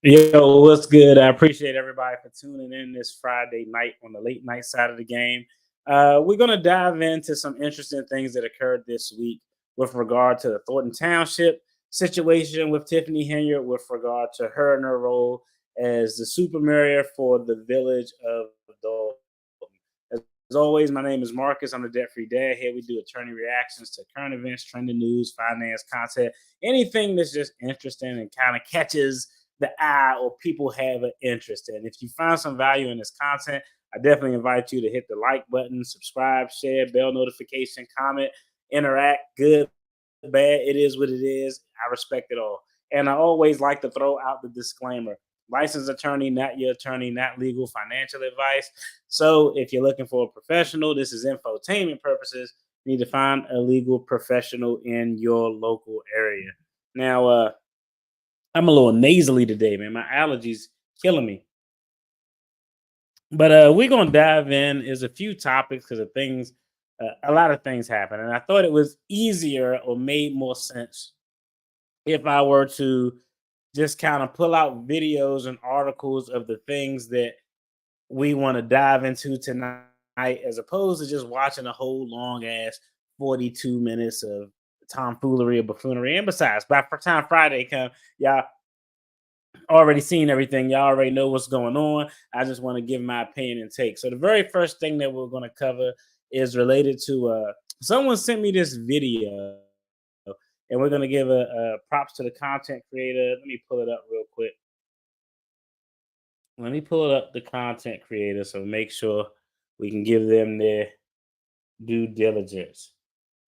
Yo, what's good? I appreciate everybody for tuning in this Friday night on the late night side of the game. We're going to dive into some interesting things that occurred this week with regard to the Thornton Township situation with Tiffany Henyard, with regard to her and her role as the super mayor for the village of Dalton. As always, my name is Marcus. I'm the Debt Free Dad. Here we do attorney reactions to current events, trending news, finance, content, anything that's just interesting and kind of catches the eye or people have an interest in. If you find some value in this content, I definitely invite you to hit the like button, subscribe, share, bell notification, comment, interact. Good, bad, it is what it is. I respect it all. And I always like to throw out the disclaimer: licensed attorney, not your attorney, not legal financial advice. So if you're looking for a professional, this is infotainment purposes. You need to find a legal professional in your local area. Now, I'm a little nasally today, man. My allergies killing me. But we're gonna dive in. Is a few topics because of things. A lot of things happen, and I thought it was easier or made more sense if I were to just kind of pull out videos and articles of the things that we want to dive into tonight, as opposed to just watching a whole long ass 42 minutes of tomfoolery or buffoonery. And besides, by the time Friday come, y'all already seen everything. Y'all already know what's going on. I just want to give my opinion and take. So the very first thing that we're going to cover is related to someone sent me this video, and we're going to give a props to the content creator. Let me pull it up real quick. Let me pull up the content creator so make sure we can give them their due diligence.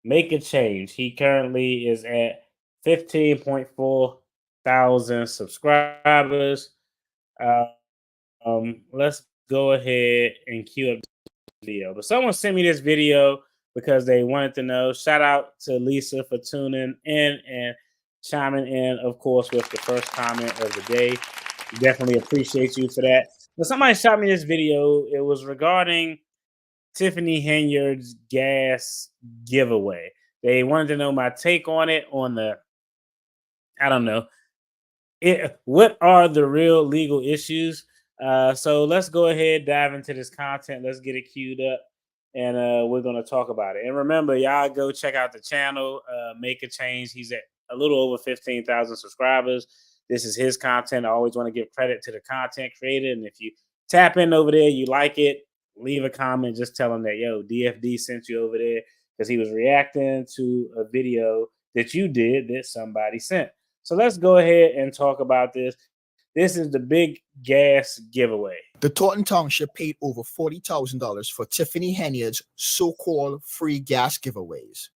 Make a change. He currently is at 15.4 thousand subscribers. Uh, let's go ahead and cue up the video. But someone sent me this video because they wanted to know. Shout out to Lisa for tuning in and chiming in, of course, with the first comment of the day. Definitely appreciate you for that. But somebody shot me this video. It was regarding Tiffany Henyard's gas giveaway. They wanted to know my take on it, on the, I don't know, what are the real legal issues. So let's go ahead, dive into this content. Let's get it queued up, and we're going to talk about it. And remember, y'all go check out the channel, Make a Change. He's at a little over 15,000 subscribers. This is his content. I always want to give credit to the content creator. And if you tap in over there, you like it, leave a comment. Just tell him that, yo, DFD sent you over there because he was reacting to a video that you did that somebody sent. So let's go ahead and talk about this. This is the big gas giveaway. The Taunton Township paid over $40,000 for Tiffany Henyard's so-called free gas giveaways.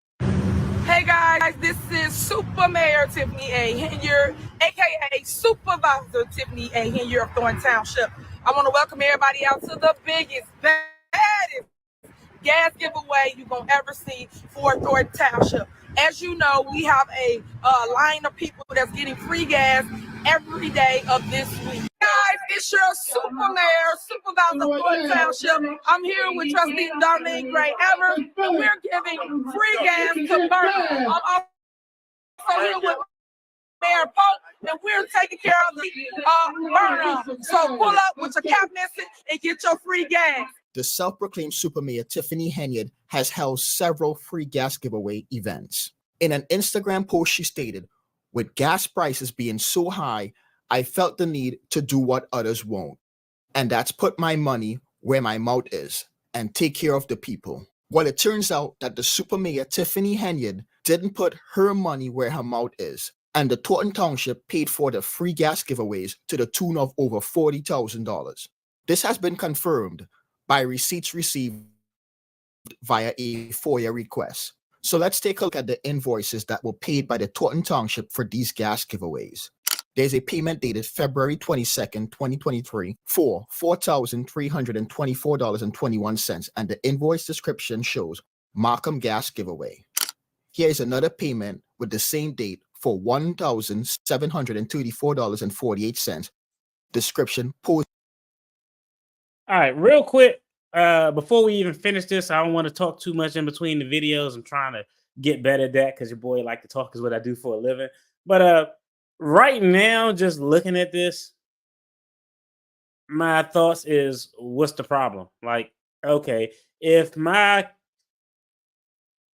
Hey guys, this is Super Mayor Tiffany Henyard, aka Supervisor Tiffany Henyard of Thornton Township. I want to welcome everybody out to the biggest, baddest gas giveaway you're going to ever see for Thornton Township. As you know, we have a line of people that's getting free gas every day of this week. Guys, it's your Super Mayor, Supervisor of Thornton Township. I'm here with Trustee Dominique Gray Evers, and we're giving free gas to Burton. I'm also here with Mayor Pope, and we're taking care of the burn. So pull up with your cabinet and get your free gas. The self-proclaimed super mayor Tiffany Henyard has held several free gas giveaway events. In an Instagram post, she stated, "With gas prices being so high, I felt the need to do what others won't. And that's put my money where my mouth is and take care of the people." Well, it turns out that the super mayor Tiffany Henyard didn't put her money where her mouth is. And the Taunton Township paid for the free gas giveaways to the tune of over $40,000. This has been confirmed by receipts received via a FOIA request. So let's take a look at the invoices that were paid by the Taunton Township for these gas giveaways. There's a payment dated February 22nd, 2023 for $4,324.21, and the invoice description shows Markham Gas Giveaway. Here's another payment with the same date for $1,734.48. Description post. All right, real quick, before we even finish this, I don't want to talk too much in between the videos. I'm trying to get better at that because your boy like to talk is what I do for a living. But right now, just looking at this, my thoughts is, what's the problem? Like, okay, if my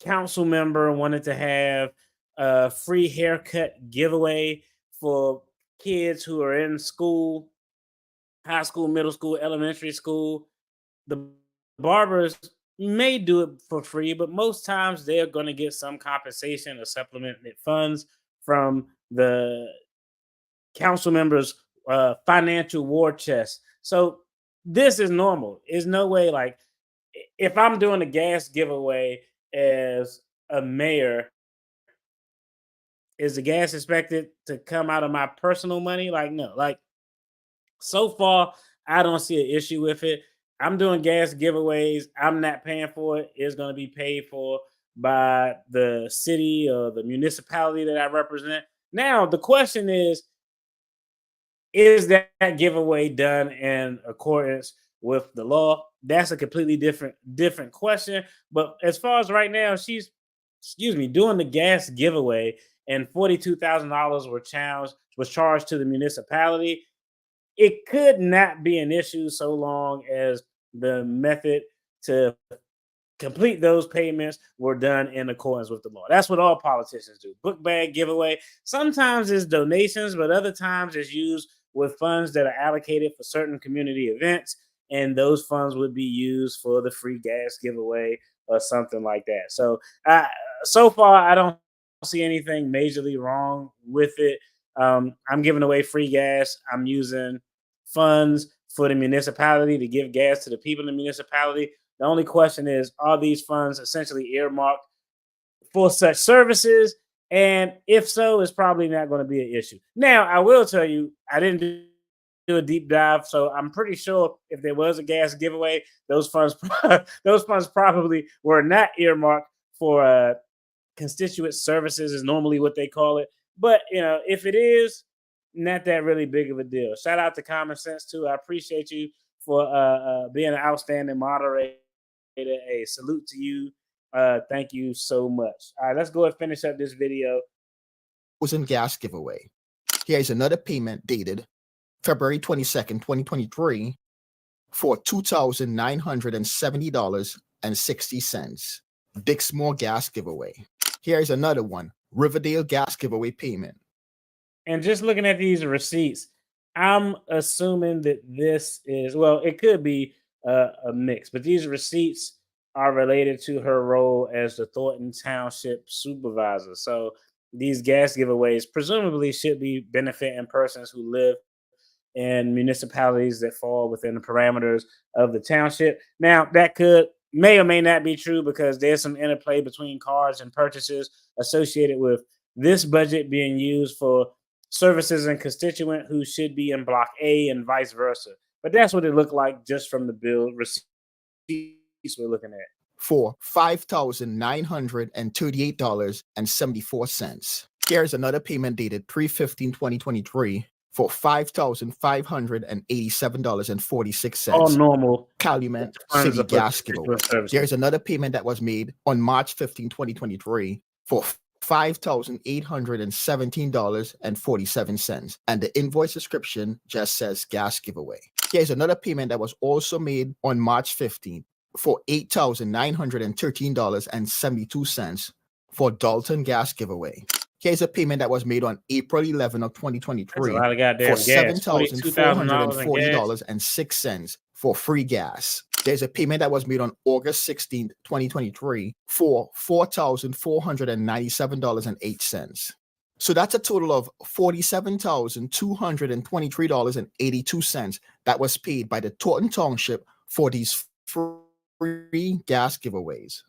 council member wanted to have a free haircut giveaway for kids who are in school, high school, middle school, elementary school, the barbers may do it for free, but most times they're going to get some compensation or supplemented funds from the council members' financial war chest. So this is normal. There's no way, like, if I'm doing a gas giveaway as a mayor, is the gas expected to come out of my personal money? Like, no. Like, so far, I don't see an issue with it. I'm doing gas giveaways. I'm not paying for it. It's going to be paid for by the city or the municipality that I represent. Now, the question is that giveaway done in accordance with the law? That's a completely different question. But as far as right now, she's, excuse me, doing the gas giveaway, and $42,000 was charged to the municipality. It could not be an issue so long as the method to complete those payments were done in accordance with the law. That's what all politicians do. Book bag giveaway. Sometimes it's donations, but other times it's used with funds that are allocated for certain community events, and those funds would be used for the free gas giveaway or something like that. So, so far, I don't see anything majorly wrong with it. I'm giving away free gas. I'm using funds for the municipality to give gas to the people in the municipality. The only question is, are these funds essentially earmarked for such services? And if so, it's probably not going to be an issue. Now, I will tell you, I didn't do a deep dive, so I'm pretty sure if there was a gas giveaway, those funds probably were not earmarked for constituent services, is normally what they call it. But if it is, not that really big of a deal. Shout out to Common Sense too. I appreciate you for being an outstanding moderator. A salute to you. Thank you so much. All right, let's go and finish up this video. Was in gas giveaway. Here is another payment dated February 22nd, 2023 for $2,970.60. Dixmoor gas giveaway. Here is another one. Riverdale gas giveaway payment. And just looking at these receipts, I'm assuming that this is, well, it could be a mix, but these receipts are related to her role as the Thornton Township supervisor. So these gas giveaways presumably should be benefiting persons who live in municipalities that fall within the parameters of the township. Now, that may or may not be true, because there's some interplay between cards and purchases associated with this budget being used for services and constituent who should be in Block A and vice versa. But that's what it looked like just from the bill receipts we're looking at. For $5,938.74. Here's another payment dated 3/15/2023 for $5,587.46. All normal. Calumet City gas giveaway. There's another payment that was made on March 15, 2023 for $5,817.47. And the invoice description just says gas giveaway. Here's another payment that was also made on March 15th for $8,913.72 for Dalton gas giveaway. Here's a payment that was made on April 11 of 2023 for $7,440.06 for free gas. There's a payment that was made on August 16th, 2023 for $4,497.08. So that's a total of $47,223.82 that was paid by the Thornton Township for these free gas giveaways.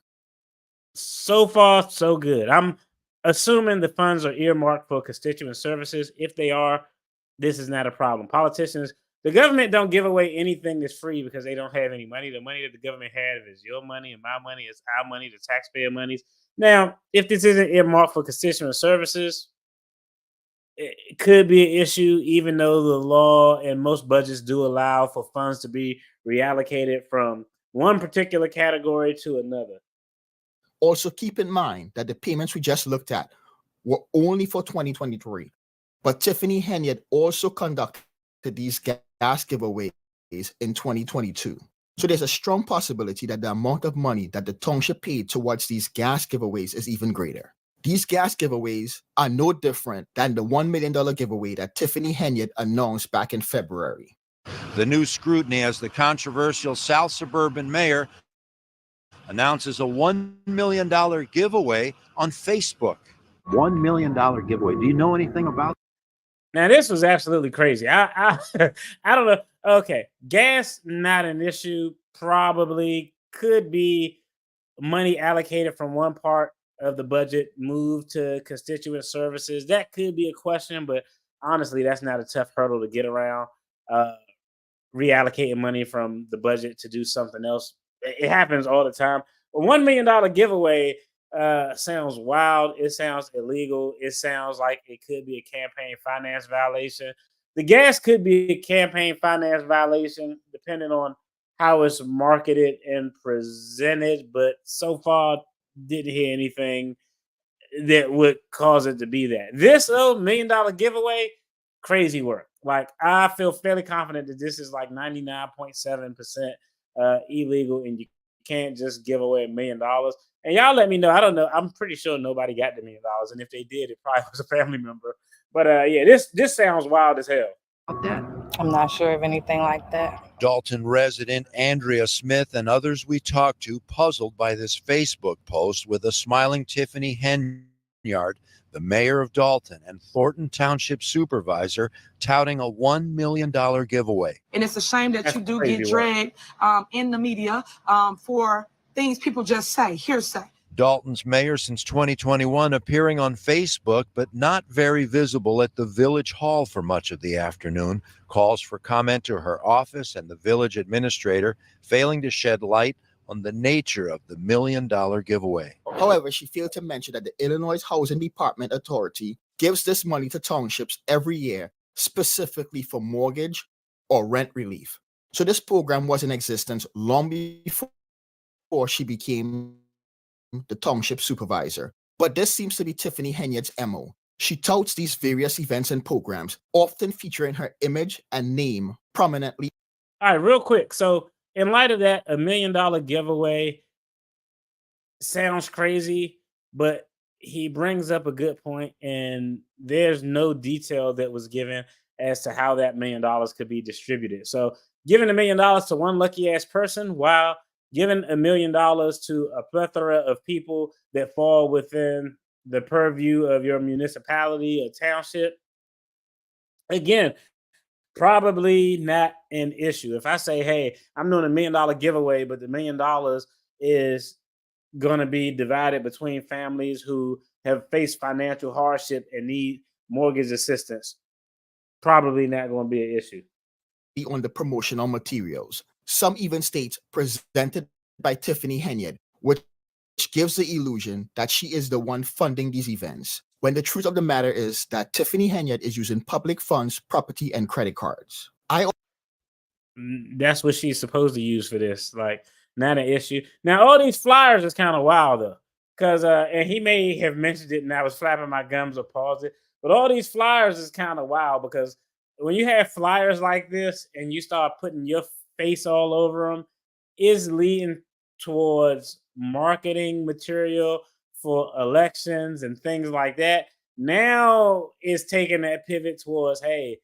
So far, so good. I'm assuming the funds are earmarked for constituent services. If they are, this is not a problem. Politicians, the government don't give away anything that's free because they don't have any money. The money that the government has is your money and my money. It's our money, the taxpayer monies. Now, if this isn't earmarked for constituent services, it could be an issue, even though the law and most budgets do allow for funds to be reallocated from one particular category to another. Also, keep in mind that the payments we just looked at were only for 2023. But Tiffany Henyard also conducted these gas giveaways in 2022. So there's a strong possibility that the amount of money that the township paid towards these gas giveaways is even greater. These gas giveaways are no different than the $1 million giveaway that Tiffany Henyard announced back in February. The new scrutiny as the controversial South Suburban mayor announces a $1 million giveaway on Facebook. $1 million giveaway. Do you know anything about? Now, this was absolutely crazy. I I don't know. Okay, gas not an issue. Probably could be money allocated from one part of the budget moved to constituent services. That could be a question, but honestly, that's not a tough hurdle to get around. Reallocating money from the budget to do something else. It happens all the time. A $1 million giveaway sounds wild. It sounds illegal. It sounds like it could be a campaign finance violation. The gas could be a campaign finance violation, depending on how it's marketed and presented. But so far, didn't hear anything that would cause it to be that. This $1 million giveaway, crazy work. Like, I feel fairly confident that this is like 99.7% illegal, and you can't just give away $1 million. And y'all let me know. I don't know. I'm pretty sure nobody got the $1 million, and if they did, it probably was a family member. But yeah, this sounds wild as hell. I'm not sure of anything like that. Dalton resident Andrea Smith and others we talked to puzzled by this Facebook post with a smiling Tiffany Henyard, the mayor of Dalton, and Thornton Township supervisor, touting a $1 million giveaway. And it's a shame that That's you do crazy get work. dragged in the media for things people just say, hearsay. Dalton's mayor since 2021, appearing on Facebook, but not very visible at the village hall for much of the afternoon. Calls for comment to her office and the village administrator, failing to shed light on the nature of the $1 million giveaway. However, she failed to mention that the Illinois Housing Department Authority gives this money to townships every year, specifically for mortgage or rent relief. So this program was in existence long before she became the township supervisor. But this seems to be Tiffany Henyard's MO. She touts these various events and programs, often featuring her image and name prominently. All right, real quick. So, in light of that, $1 million giveaway sounds crazy, but he brings up a good point, and there's no detail that was given as to how that $1 million could be distributed. So, giving $1 million to one lucky ass person, while giving $1 million to a plethora of people that fall within the purview of your municipality or township, again, probably not an issue. If I say, hey, I'm doing $1 million giveaway, but the $1 million is going to be divided between families who have faced financial hardship and need mortgage assistance, probably not going to be an issue. On the promotional materials. Some even states presented by Tiffany Henyard, which gives the illusion that she is the one funding these events, when the truth of the matter is that Tiffany Henyard is using public funds, property, and credit cards. That's what she's supposed to use for this. Like, not an issue. Now, all these flyers is kind of wild, though, because, and he may have mentioned it and I was flapping my gums or paused it, but all these flyers is kind of wild because when you have flyers like this and you start putting your face all over them, is leading towards marketing material for elections and things like that. Now it's taking that pivot towards, hey,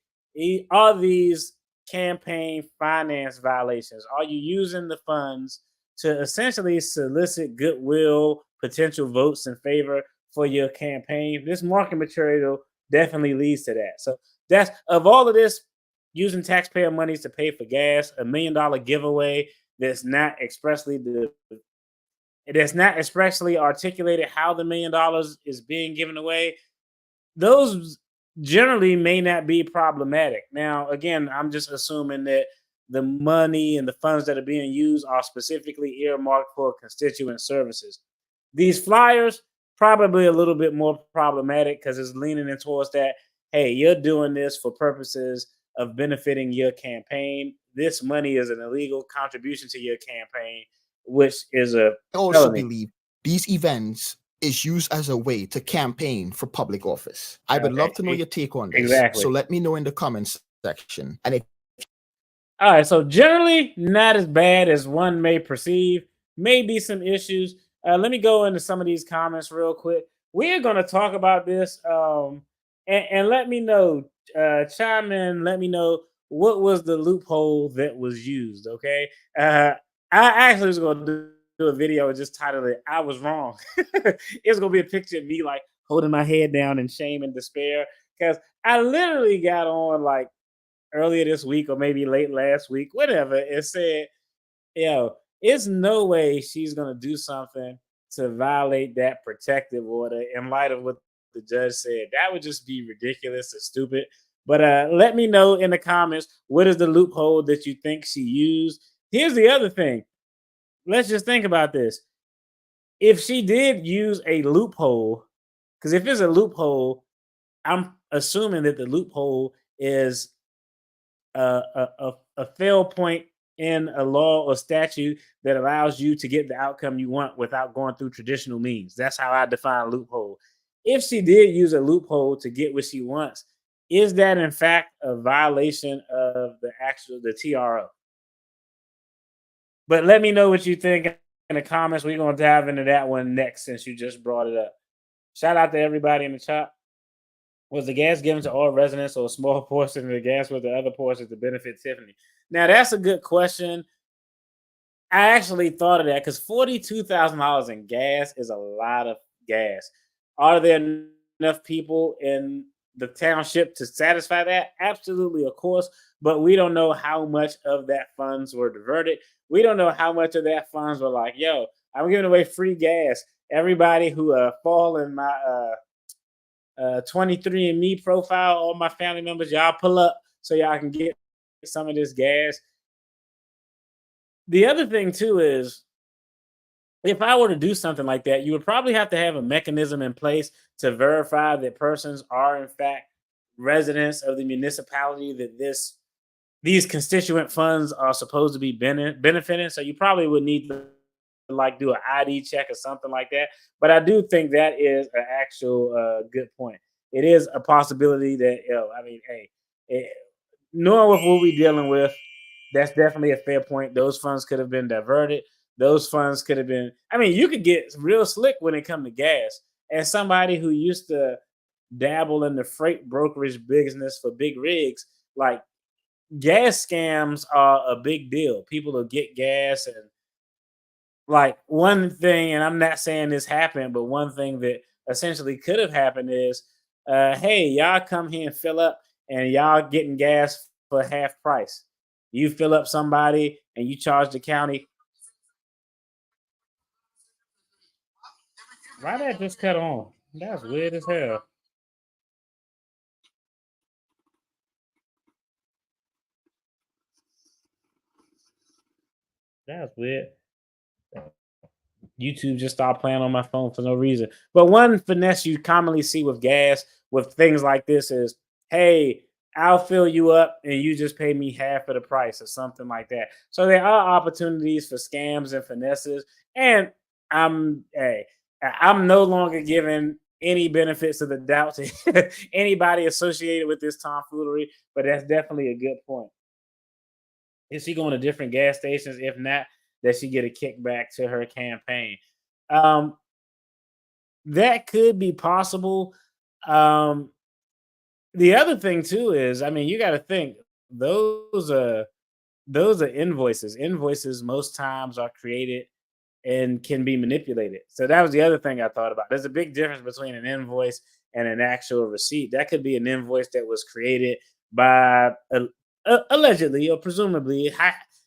are these campaign finance violations? Are you using the funds to essentially solicit goodwill, potential votes in favor for your campaign? This marketing material definitely leads to that. So that's, of all of this, using taxpayer money to pay for gas, $1 million giveaway that's not expressly articulated how the $1 million is being given away. Those generally may not be problematic. Now, again, I'm just assuming that the money and the funds that are being used are specifically earmarked for constituent services. These flyers, probably a little bit more problematic because it's leaning in towards that, hey, you're doing this for purposes of benefiting your campaign. This money is an illegal contribution to your campaign, which is a I also felony. believe these events is used as a way to campaign for public office. I would love to know your take on this. Exactly. So let me know in the comments section. And if All right, so generally not as bad as one may perceive. Maybe some issues. Let me go into some of these comments real quick. We're going to talk about this, and let me know. Chime in. Let me know what was the loophole that was used. Okay, I actually was going to do a video and just title it "I was wrong." It's going to be a picture of me like holding my head down in shame and despair because I literally got on like earlier this week or maybe late last week, whatever, it said, yo, it's no way she's gonna do something to violate that protective order in light of what the judge said. That would just be ridiculous and stupid. But let me know in the comments what is the loophole that you think she used. Here's the other thing. Let's just think about this. If she did use a loophole, because if it's a loophole, I'm assuming that the loophole is a fail point in a law or statute that allows you to get the outcome you want without going through traditional means. That's how I define loophole. If she did use a loophole to get what she wants, is that in fact a violation of the TRO? But let me know what you think in the comments. We're gonna dive into that one next since you just brought it up. Shout out to everybody in the chat. Was the gas given to all residents or a small portion of the gas with the other portions to benefit Tiffany? Now, that's a good question. I actually thought of that because $42,000 in gas is a lot of gas. Are there enough people in the township to satisfy that? Absolutely, of course. But we don't know how much of that funds were diverted. We don't know how much of that funds were like, yo, I'm giving away free gas. Everybody who fall in my 23andMe profile, all my family members, y'all pull up so y'all can get some of this gas. The other thing too is if I were to do something like that, you would probably have to have a mechanism in place to verify that persons are in fact residents of the municipality that these constituent funds are supposed to be benefiting. So you probably would need to like do an ID check or something like that. But I do think that is an actual good point. It is a possibility that, I mean, hey, knowing with what we're dealing with, that's definitely a fair point. Those funds could have been diverted. Those funds could have been, I mean, you could get real slick when it comes to gas. As somebody who used to dabble in the freight brokerage business for big rigs, like gas scams are a big deal. People will get gas and like one thing, and I'm not saying this happened, but one thing that essentially could have happened is, hey, y'all come here and fill up, and y'all getting gas for half price. You fill up somebody, and you charge the county. Why that just cut on? That's weird as hell. That's weird. YouTube just stopped playing on my phone for no reason. But one finesse you commonly see with gas, with things like this, is hey, I'll fill you up and you just pay me half of the price or something like that. So there are opportunities for scams and finesses. And I'm no longer giving any benefits of the doubt to anybody associated with this tomfoolery, but that's definitely a good point. Is she going to different gas stations? If not, does she get a kickback to her campaign? Um, that could be possible. Um, the other thing too is, I mean, you got to think those are invoices. Invoices most times are created and can be manipulated. So that was the other thing I thought about. There's a big difference between an invoice and an actual receipt. That could be an invoice that was created by allegedly or presumably,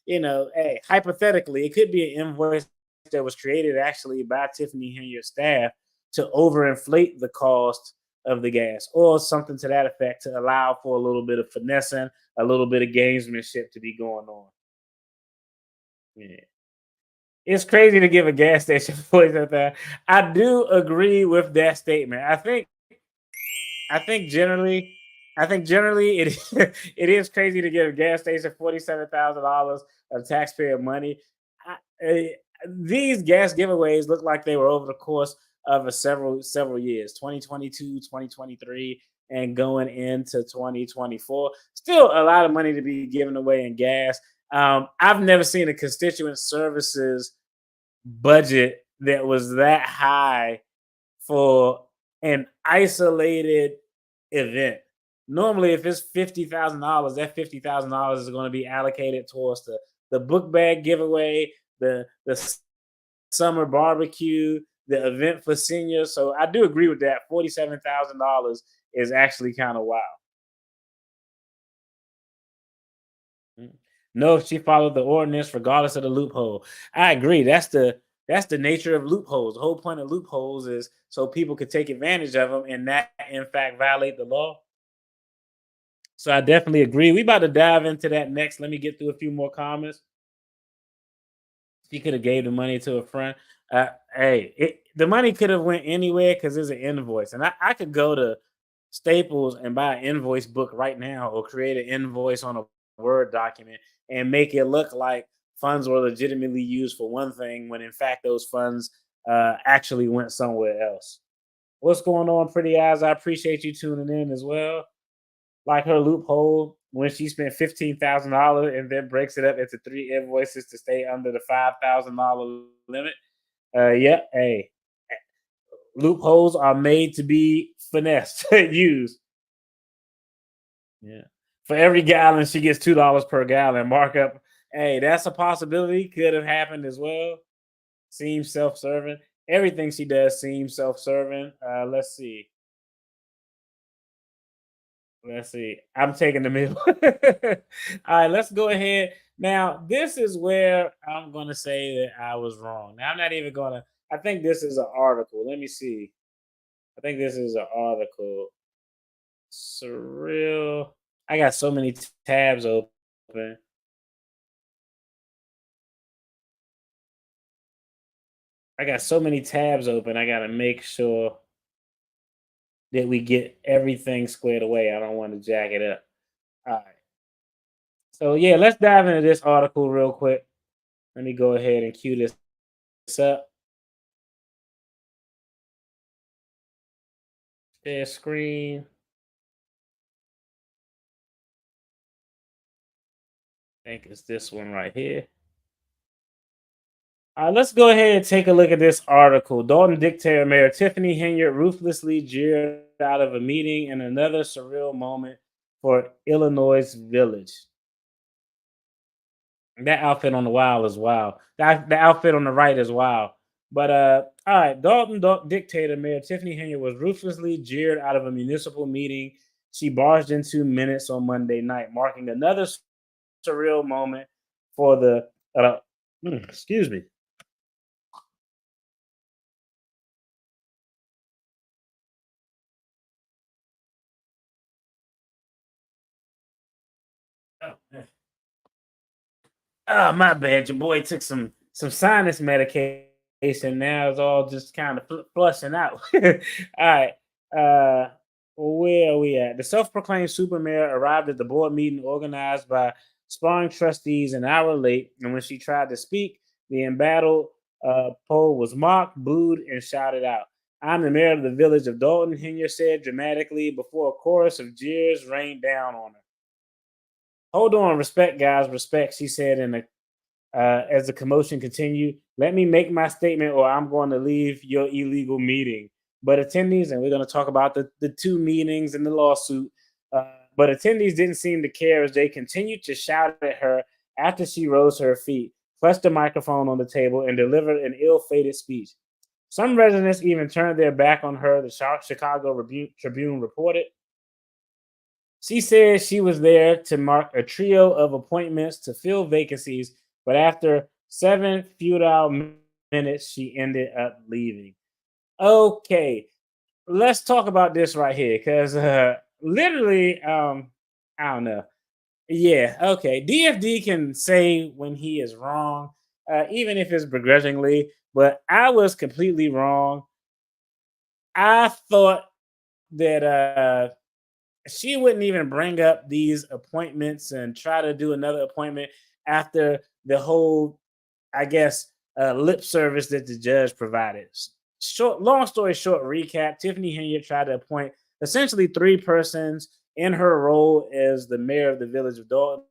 hey, hypothetically, it could be an invoice that was created actually by Tiffany Henyard staff to overinflate the cost of the gas or something to that effect to allow for a little bit of finessing, a little bit of gamesmanship to be going on. Yeah. It's crazy to give a gas station voice at that. I do agree with that statement. I think generally it it is crazy to give a gas station $47,000 of taxpayer money. These gas giveaways look like they were over the course of several years, 2022, 2023, and going into 2024. Still a lot of money to be given away in gas. I've never seen a constituent services budget that was that high for an isolated event. Normally, if it's $50,000, that $50,000 is going to be allocated towards the book bag giveaway, the summer barbecue, the event for seniors. So I do agree with that. $47,000 is actually kind of wild. No, she followed the ordinance regardless of the loophole. I agree. That's the nature of loopholes. The whole point of loopholes is so people could take advantage of them and not, in fact, violate the law. So I definitely agree. We about to dive into that next. Let me get through a few more comments. She could have gave the money to a friend. The money could have went anywhere because there's an invoice, and I could go to Staples and buy an invoice book right now, or create an invoice on a Word document and make it look like funds were legitimately used for one thing when in fact those funds actually went somewhere else. What's going on, pretty eyes? I appreciate you tuning in as well. Like her loophole when she spent $15,000 and then breaks it up into 3 invoices to stay under the $5,000 limit. Yeah, hey, loopholes are made to be finessed, used. Yeah. For every gallon, she gets $2 per gallon markup. Hey, that's a possibility. Could have happened as well. Seems self-serving. Everything she does seems self-serving. Let's see. I'm taking the middle. All right, let's go ahead. Now, this is where I'm going to say that I was wrong. Now, I'm not even going to. I think this is an article. Let me see. I think this is an article. Surreal. I got so many tabs open. I got so many tabs open. I got to make sure that we get everything squared away. I don't want to jack it up. All right. So yeah, let's dive into this article real quick. Let me go ahead and cue this up. Share screen. I think it's this one right here. All right, let's go ahead and take a look at this article. Dalton dictator Mayor Tiffany Henyard ruthlessly jeered out of a meeting in another surreal moment for Illinois village. That outfit on the wild is wild. The outfit on the right is wild. But all right, Dalton dictator Mayor Tiffany Henyard was ruthlessly jeered out of a municipal meeting she barged into minutes on Monday night, marking another surreal moment for the excuse me. Oh, my bad. Your boy took some sinus medication. Now it's all just kind of flushing out. All right. Where are we at? The self-proclaimed super mayor arrived at the board meeting organized by sparring trustees an hour late, and when she tried to speak, the embattled poll was mocked, booed, and shouted out. I'm the mayor of the village of Dalton, Henyard said dramatically before a chorus of jeers rained down on her. Hold on, respect, guys, respect, she said as the commotion continued. Let me make my statement or I'm going to leave your illegal meeting. But attendees, and we're going to talk about the 2 meetings and the lawsuit, but attendees didn't seem to care as they continued to shout at her after she rose to her feet, pressed the microphone on the table, and delivered an ill-fated speech. Some residents even turned their back on her, the Chicago Tribune reported. She said she was there to mark a trio of appointments to fill vacancies, but after 7 futile minutes, she ended up leaving. Okay, let's talk about this right here because literally, I don't know. Yeah, okay. DFD can say when he is wrong, even if it's begrudgingly, but I was completely wrong. I thought that she wouldn't even bring up these appointments and try to do another appointment after the whole, I guess, lip service that the judge provided. Long story short, recap, Tiffany Henyard tried to appoint essentially 3 persons in her role as the mayor of the village of Dalton.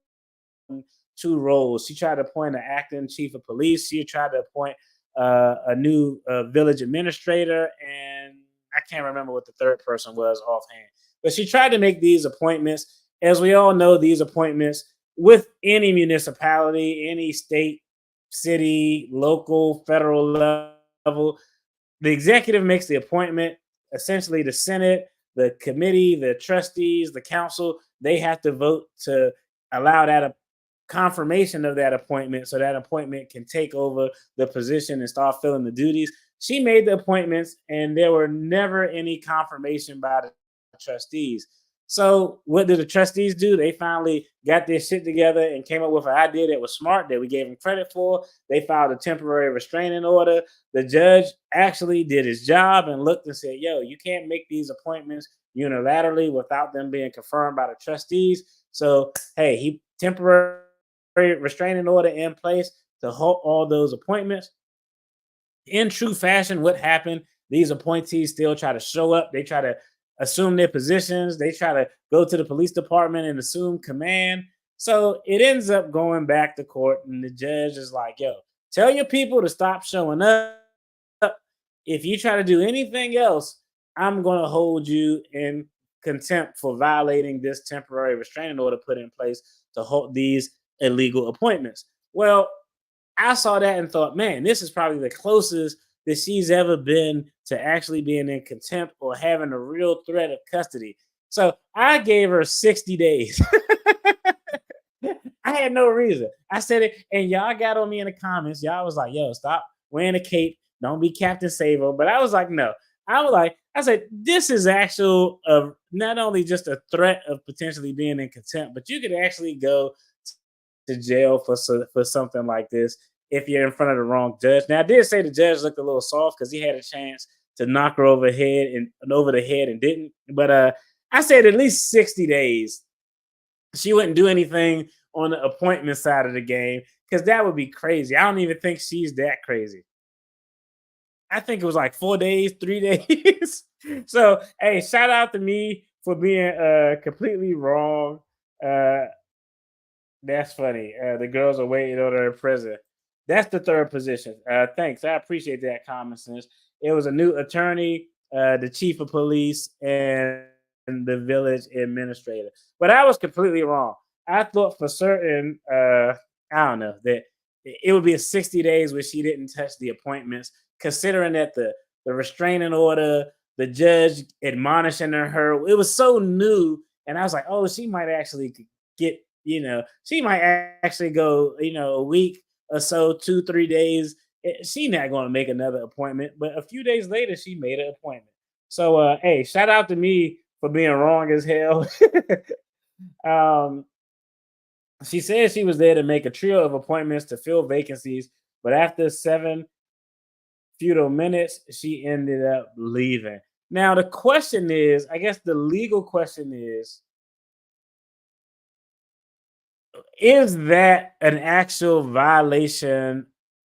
2 roles. She tried to appoint an acting chief of police. She tried to appoint a new village administrator, and I can't remember what the third person was offhand. But she tried to make these appointments. As we all know, these appointments with any municipality, any state, city, local, federal level, the executive makes the appointment. Essentially, the Senate, the committee, the trustees, the council, they have to vote to allow that confirmation of that appointment so that appointment can take over the position and start filling the duties. She made the appointments, and there were never any confirmation by the trustees. So what did the trustees do? They finally got their shit together and came up with an idea that was smart, that we gave them credit for. They filed a temporary restraining order. The judge actually did his job and looked and said, yo, you can't make these appointments unilaterally without them being confirmed by the trustees. So, hey, he temporary restraining order in place to halt all those appointments. In true fashion, what happened? These appointees still try to show up. They try to assume their positions. They try to go to the police department and assume command. So it ends up going back to court, and the judge is like, yo, tell your people to stop showing up. If you try to do anything else, I'm going to hold you in contempt for violating this temporary restraining order put in place to hold these illegal appointments. Well, I saw that and thought, man, this is probably the closest that she's ever been to actually being in contempt or having a real threat of custody. So I gave her 60 days. I had no reason. I said it, and y'all got on me in the comments. Y'all was like, yo, stop wearing a cape. Don't be Captain Sabo. But I was like, no. I said, this is actual not only just a threat of potentially being in contempt, but you could actually go to jail for something like this if you're in front of the wrong judge. Now, I did say the judge looked a little soft because he had a chance to knock her over the head and didn't. But I said at least 60 days. She wouldn't do anything on the appointment side of the game because that would be crazy. I don't even think she's that crazy. I think it was like 4 days, 3 days. So, hey, shout out to me for being completely wrong. That's funny. The girls are waiting on her in prison. That's the third position. Thanks. I appreciate that common sense. It was a new attorney, the chief of police, and the village administrator. But I was completely wrong. I thought for certain, I don't know, that it would be a 60 days where she didn't touch the appointments, considering that the restraining order, the judge admonishing her, it was so new. And I was like, oh, she might actually get, she might actually go, a week or so, 2-3 days. She's not going to make another appointment. But a few days later, she made an appointment. So, hey, shout out to me for being wrong as hell. She said she was there to make a trio of appointments to fill vacancies, but after 7 futile minutes, she ended up leaving. Now, the question is, I guess the legal question is that an actual violation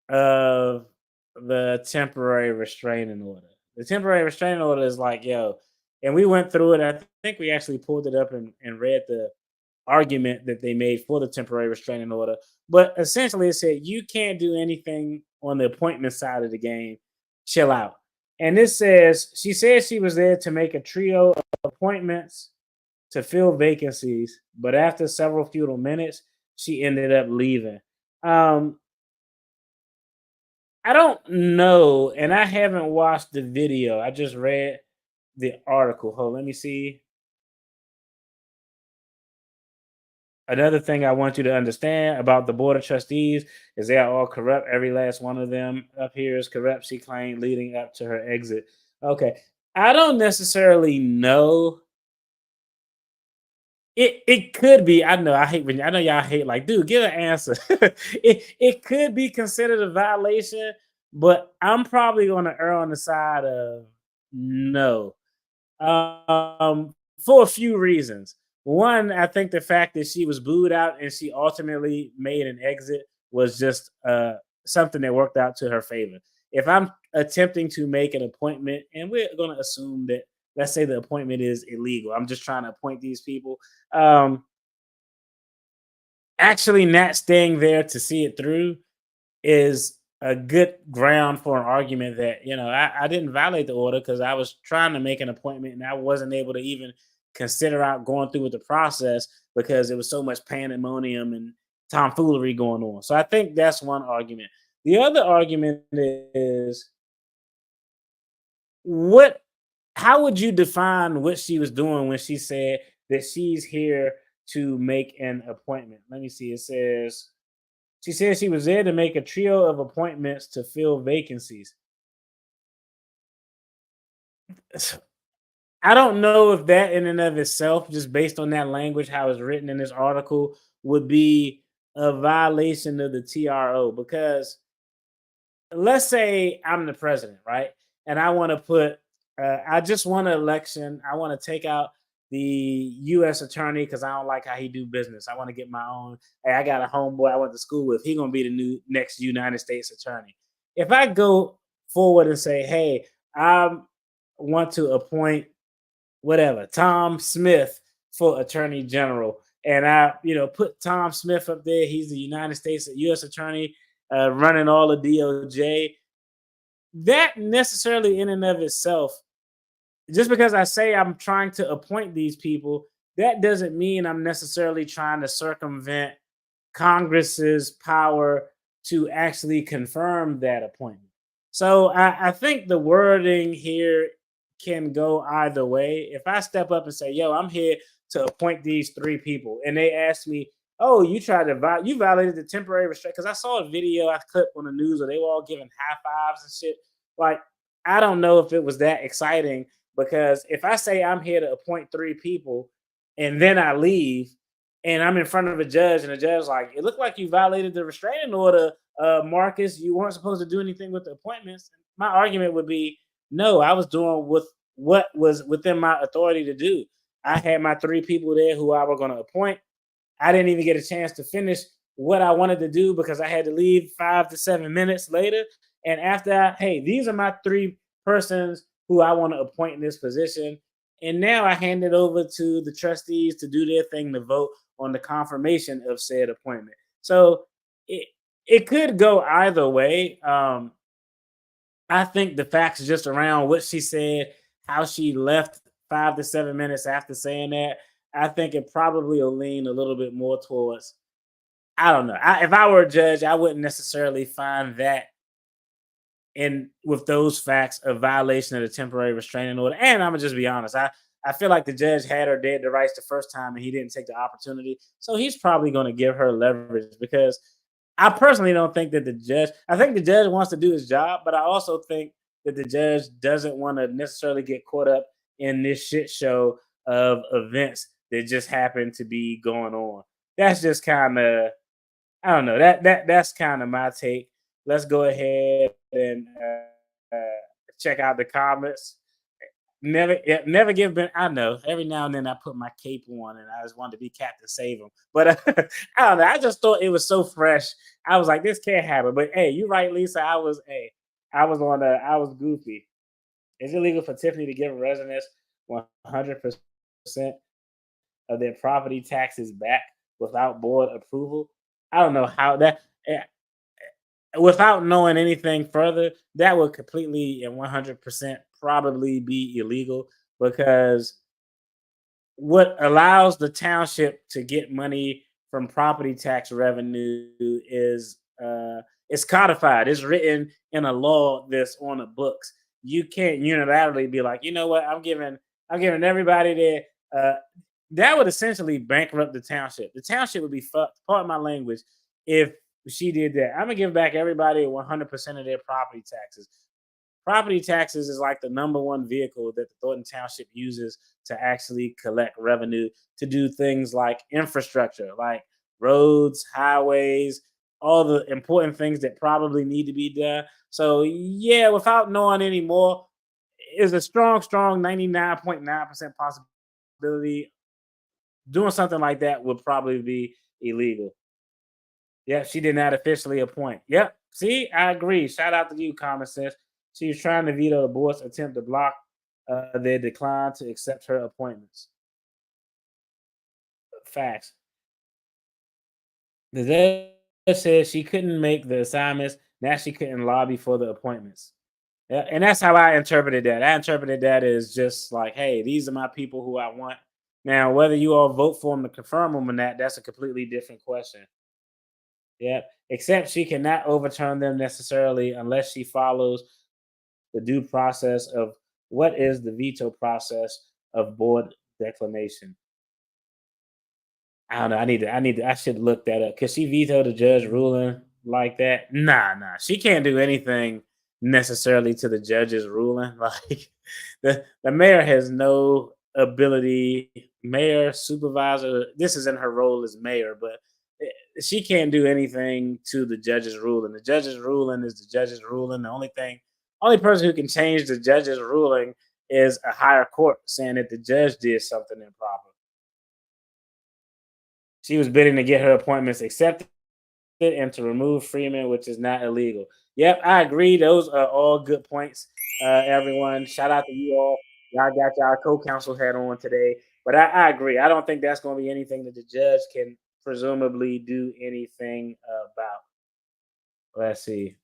of the temporary restraining order? The temporary restraining order is like, yo, and we went through it. I think we actually pulled it up and read the argument that they made for the temporary restraining order. But essentially, it said you can't do anything on the appointment side of the game. Chill out. And this says, she said she was there to make a trio of appointments to fill vacancies, but after several futile minutes, she ended up leaving. I don't know, and I haven't watched the video. I just read the article. Hold, let me see. Another thing I want you to understand about the Board of Trustees is they are all corrupt. Every last one of them up here is corrupt, she claimed, leading up to her exit. Okay. I don't necessarily know. It could be. I know y'all hate, like, dude, give an answer. it could be considered a violation, but I'm probably going to err on the side of no. For a few reasons. One, I think the fact that she was booed out and she ultimately made an exit was just something that worked out to her favor. If I'm attempting to make an appointment, and we're going to assume that let's say the appointment is illegal. I'm just trying to appoint these people. Actually not staying there to see it through is a good ground for an argument that, I didn't violate the order because I was trying to make an appointment and I wasn't able to even consider out going through with the process because there was so much pandemonium and tomfoolery going on. So I think that's one argument. The other argument is how would you define what she was doing when she said that she's here to make an appointment? Let me see. It says she said she was there to make a trio of appointments to fill vacancies. I don't know if that in and of itself, just based on that language, how it's written in this article, would be a violation of the TRO. Because let's say I'm the president, right? And I want to I just won an election. I want to take out the U.S. attorney because I don't like how he do business. I want to get my own. Hey, I got a homeboy I went to school with. He gonna be the next United States attorney. If I go forward and say, hey, I want to appoint Tom Smith for attorney general, and I put Tom Smith up there. He's the United States U.S. attorney running all the DOJ. That necessarily in and of itself, just because I say I'm trying to appoint these people, that doesn't mean I'm necessarily trying to circumvent Congress's power to actually confirm that appointment. So I think the wording here can go either way. If I step up and say, yo, I'm here to appoint these 3 people, and they ask me, oh, you violated the temporary restraint, because I saw a video I clipped on the news where they were all giving high fives and shit. Like, I don't know if it was that exciting, because if I say I'm here to appoint 3 people and then I leave and I'm in front of a judge and the judge is like, it looked like you violated the restraining order, Marcus. You weren't supposed to do anything with the appointments. My argument would be, no, I was doing with what was within my authority to do. I had my 3 people there who I was going to appoint. I didn't even get a chance to finish what I wanted to do because I had to leave 5 to 7 minutes later. And after that, hey, these are my 3 persons who I want to appoint in this position. And now I hand it over to the trustees to do their thing, to vote on the confirmation of said appointment. So it could go either way. I think the facts just around what she said, how she left 5 to 7 minutes after saying that, I think it probably will lean a little bit more towards, I don't know. If I were a judge, I wouldn't necessarily find that with those facts a violation of the temporary restraining order. And I'm gonna just be honest. I feel like the judge had her dead to rights the first time and he didn't take the opportunity. So he's probably going to give her leverage, because I personally don't think that I think the judge wants to do his job, but I also think that the judge doesn't want to necessarily get caught up in this shit show of events that just happen to be going on. That's just kind of, I don't know. That's kind of my take. Let's go ahead and check out the comments. Never give Ben. I know every now and then I put my cape on and I just wanted to be Captain Save him, but I don't know. I just thought it was so fresh. I was like, this can't happen. But hey, you're right, Lisa. I was goofy. Is it illegal for Tiffany to give residents 100% of their property taxes back without board approval? I don't know how that. Without knowing anything further, that would completely and 100% probably be illegal, because what allows the township to get money from property tax revenue is it's codified. It's written in a law that's on the books. You can't unilaterally be like, you know what, I'm giving everybody there. That would essentially bankrupt the township. The township would be fucked, pardon my language, if she did that. I'm gonna give back everybody 100% of their property taxes. Property taxes is like the number one vehicle that the Thornton Township uses to actually collect revenue to do things like infrastructure, like roads, highways, all the important things that probably need to be done. So yeah, without knowing any more, is a strong 99.9% possibility doing something like that would probably be illegal. Yeah, she did not officially appoint. Yep. See, I agree. Shout out to you, Common Sense. She was trying to veto the board's attempt to block they declined to accept her appointments. Facts. The judge said she couldn't make the assignments. Now she couldn't lobby for the appointments. Yeah, and that's how I interpreted that. I interpreted that as just like, hey, these are my people who I want. Now, whether you all vote for them to confirm them or not, that's a completely different question. Yep. Except she cannot overturn them necessarily unless she follows the due process of what is the veto process of board declination. I don't know. I should look that up. Could she veto the judge ruling like that? Nah. She can't do anything necessarily to the judge's ruling. Like the mayor has no ability. Mayor, supervisor. This is in her role as mayor, but she can't do anything to the judge's ruling. The judge's ruling is the judge's ruling. Only person who can change the judge's ruling is a higher court saying that the judge did something improper. She was bidding to get her appointments accepted and to remove Freeman, which is not illegal. Yep, I agree. Those are all good points, everyone. Shout out to you all. Y'all got y'all co-counsel hat on today. But I agree. I don't think that's going to be anything that the judge can presumably do anything about. Let's see.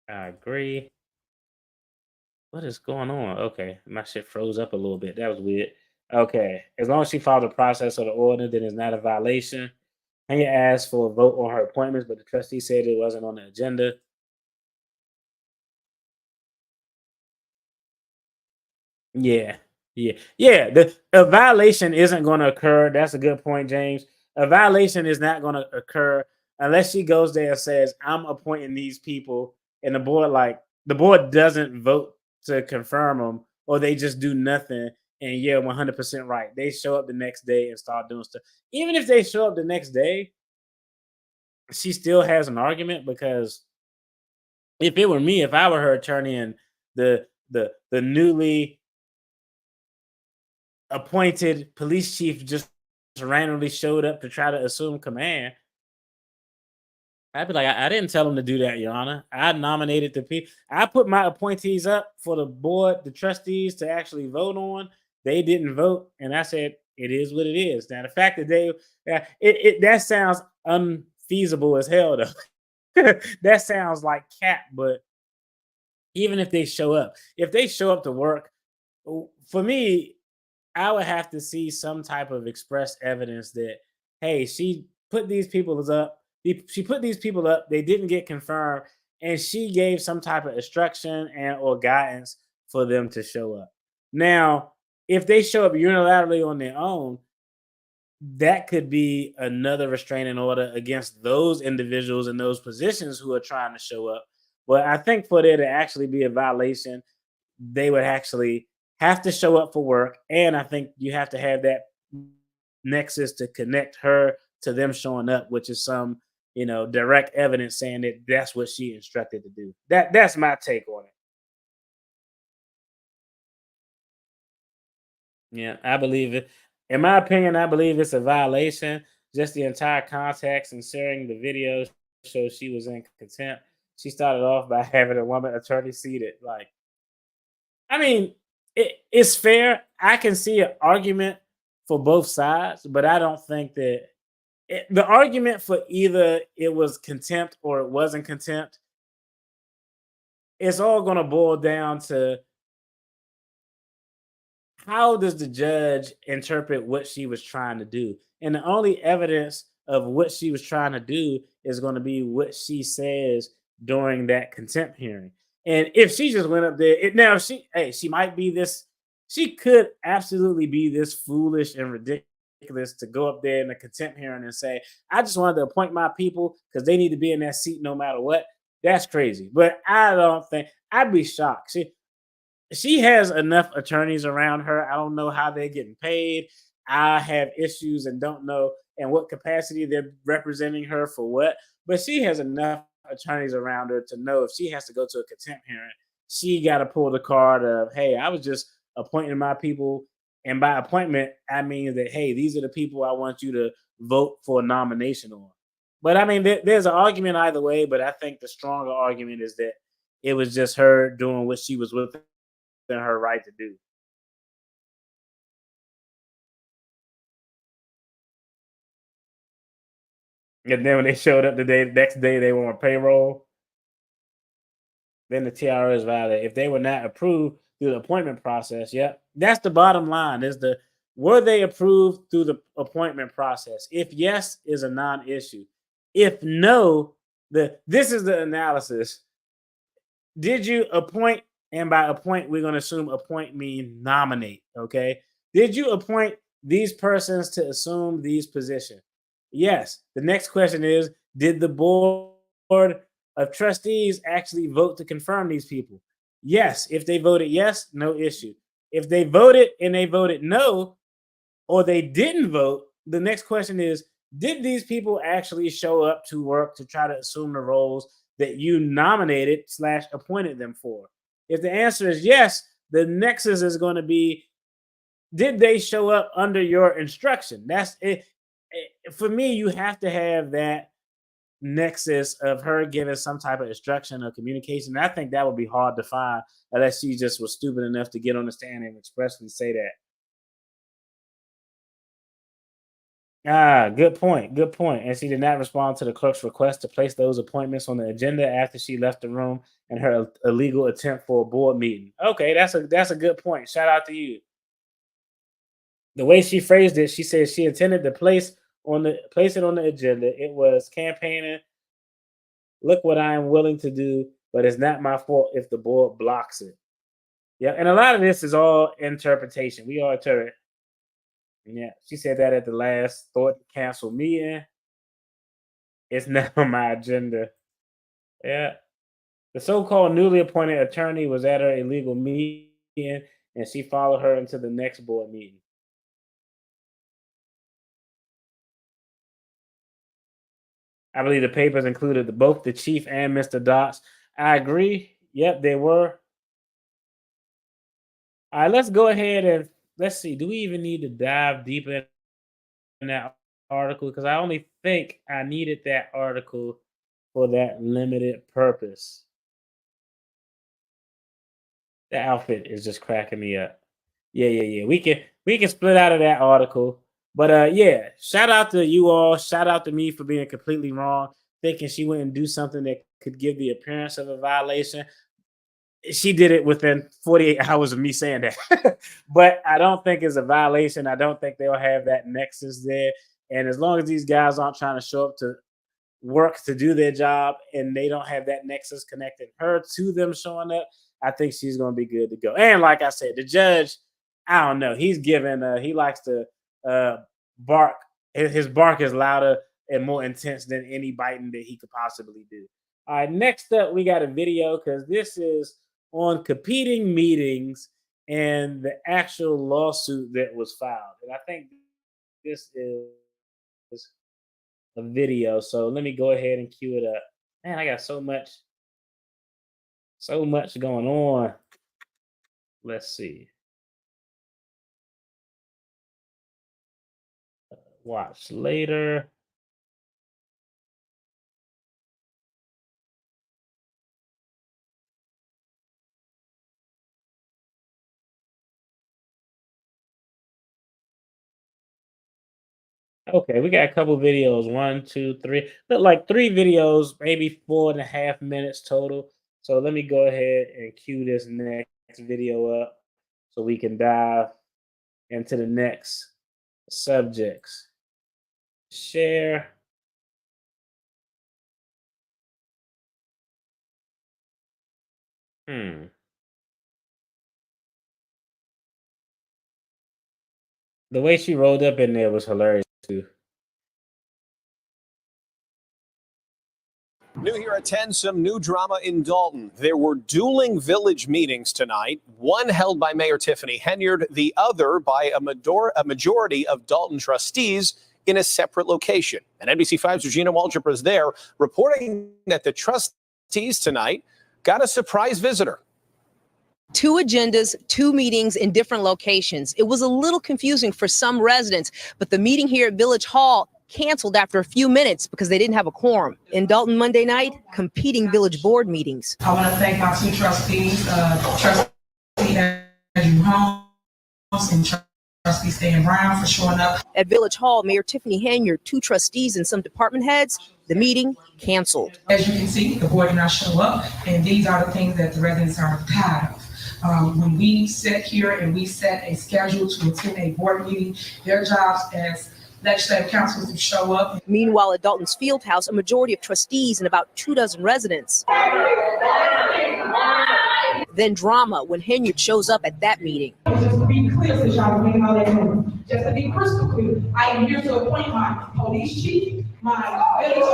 I agree. What is going on? Okay, my shit froze up a little bit. That was weird. Okay, as long as she followed the process of the order, then it's not a violation. Hanya asked for a vote on her appointments, but the trustee said it wasn't on the agenda. Yeah, yeah. A violation isn't going to occur. That's a good point, James. A violation is not going to occur unless she goes there and says, "I'm appointing these people," and the board doesn't vote to confirm them, or they just do nothing. And yeah, 100% right. They show up the next day and start doing stuff. Even if they show up the next day, she still has an argument because if it were me, if I were her attorney and the newly appointed police chief just randomly showed up to try to assume command, I'd be like, I didn't tell him to do that, Your Honor. I nominated the people. I put my appointees up for the board, the trustees to actually vote on. They didn't vote, and I said it is what it is. Now the fact that that sounds unfeasible as hell, though. That sounds like cap. But even if they show up, to work, for me, I would have to see some type of express evidence that, hey, she put these people up. She put these people up. They didn't get confirmed, and she gave some type of instruction and or guidance for them to show up. Now, if they show up unilaterally on their own, that could be another restraining order against those individuals in those positions who are trying to show up. But I think for there to actually be a violation, they would actually have to show up for work, and I think you have to have that nexus to connect her to them showing up, which is some direct evidence saying that that's what she instructed to do. That's my take on it. Yeah, I believe it. In my opinion, I believe it's a violation. Just the entire context and sharing the video shows she was in contempt. She started off by having a woman attorney seated. Like, I mean, it's fair. I can see an argument for both sides, but I don't think that the argument for either it was contempt or it wasn't contempt, it's all going to boil down to how does the judge interpret what she was trying to do? And the only evidence of what she was trying to do is going to be what she says during that contempt hearing. And if she just went up there, she might be this, she could absolutely be this foolish and ridiculous to go up there in a contempt hearing and say, I just wanted to appoint my people because they need to be in that seat no matter what. That's crazy. But I don't think, I'd be shocked. She has enough attorneys around her. I don't know how they're getting paid. I have issues and don't know in what capacity they're representing her for what. But she has enough attorneys around her to know if she has to go to a contempt hearing, she got to pull the card of, hey, I was just appointing my people And by appointment, I mean that, hey, these are the people I want you to vote for a nomination on. But I mean, there's an argument either way, but I think the stronger argument is that it was just her doing what she was within her right to do. And then when they showed up the next day, they were on payroll. Then the TRO is valid. If they were not approved through the appointment process, yeah, that's the bottom line. Were they approved through the appointment process? If yes, is a non-issue. If no, this is the analysis. Did you appoint? And by appoint, we're going to assume appoint means nominate. Okay. Did you appoint these persons to assume these positions? Yes. The next question is, did the board of trustees actually vote to confirm these people? Yes. If they voted yes, no issue. If they voted and they voted no, or they didn't vote, the next question is, did these people actually show up to work to try to assume the roles that you nominated / appointed them for? If the answer is yes, the nexus is going to be, did they show up under your instruction? That's it. For me, you have to have that nexus of her giving some type of instruction or communication. And I think that would be hard to find unless she just was stupid enough to get on the stand and expressly say that. Good point. Good point. And she did not respond to the clerk's request to place those appointments on the agenda after she left the room and her illegal attempt for a board meeting. Okay, that's a good point. Shout out to you. The way she phrased it, she said she intended to place it on the agenda. It was campaigning. Look what I am willing to do, but it's not my fault if the board blocks it. Yeah, and a lot of this is all interpretation. We all interpret. Yeah, she said that at the last thought council meeting. It's not on my agenda. Yeah. The so-called newly appointed attorney was at her illegal meeting and she followed her into the next board meeting. I believe the papers included both the chief and Mr. Dots. I agree. Yep, they were. All right, let's go ahead and let's see. Do we even need to dive deeper in that article? Because I only think I needed that article for that limited purpose. The outfit is just cracking me up. Yeah. We can split out of that article. But yeah, shout out to you all. Shout out to me for being completely wrong, thinking she wouldn't do something that could give the appearance of a violation. She did it within 48 hours of me saying that. But I don't think it's a violation. I don't think they'll have that nexus there. And as long as these guys aren't trying to show up to work to do their job and they don't have that nexus connecting her to them showing up, I think she's going to be good to go. And like I said, the judge, I don't know. He's given, he likes to bark. His bark is louder and more intense than any biting that he could possibly do. All right, next up, we got a video because this is on competing meetings and the actual lawsuit that was filed. And I think this is a video. So let me go ahead and cue it up. Man, I got so much going on. Let's see. Watch later. Okay, we got a couple videos. 1, 2, 3. Look like 3 videos, maybe 4.5 minutes total. So let me go ahead and cue this next video up so we can dive into the next subjects. Share. The way she rolled up in there was hilarious too. New here at 10, some new drama in Dalton. There were dueling village meetings tonight, one held by Mayor Tiffany Henyard, the other by a majority of Dalton trustees in a separate location. And NBC5's Regina Waldrop was there reporting that the trustees tonight got a surprise visitor. 2 agendas, 2 meetings in different locations. It was a little confusing for some residents, but the meeting here at Village Hall canceled after a few minutes because they didn't have a quorum. In Dalton Monday night, competing village board meetings. I want to thank my 2 trustees, Trustee Andrew Holmes and Trustee Stan Brown, for showing up. At Village Hall, Mayor Tiffany Henyard, 2 trustees and some department heads, the meeting canceled. As you can see, the board did not show up, and these are the things that the residents are tired of. When we sit here and we set a schedule to attend a board meeting, their jobs as legislative council to show up. Meanwhile, at Dalton's Fieldhouse, a majority of trustees and about 24 residents. Then drama when Henyard shows up at that meeting. Just to be clear, since y'all bring all that in, just to be crystal clear, I am here to appoint my police chief, my village.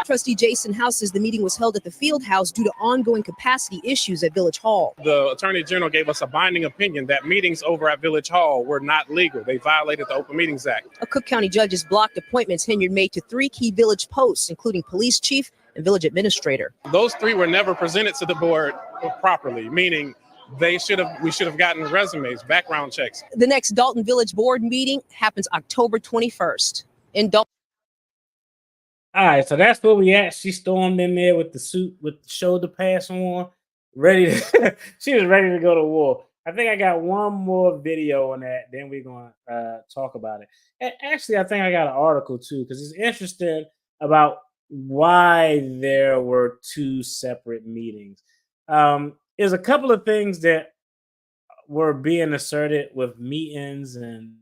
Trustee Jason House says the meeting was held at the field house due to ongoing capacity issues at Village Hall. The Attorney General gave us a binding opinion that meetings over at Village Hall were not legal. They violated the Open Meetings Act. A Cook County judge has blocked appointments Henyard made to 3 key village posts, including police chief and village administrator. Those 3 were never presented to the board properly, meaning we should have gotten resumes, background checks. The next Dalton Village Board meeting happens October 21st in Dalton. All right, so that's where we at. She stormed in there with the suit, with the shoulder pads on, ready to, she was ready to go to war. I think I got one more video on that, then we're going to talk about it. And actually, I think I got an article too, because it's interesting about why there were 2 separate meetings. There's a couple of things that were being asserted with meetings and,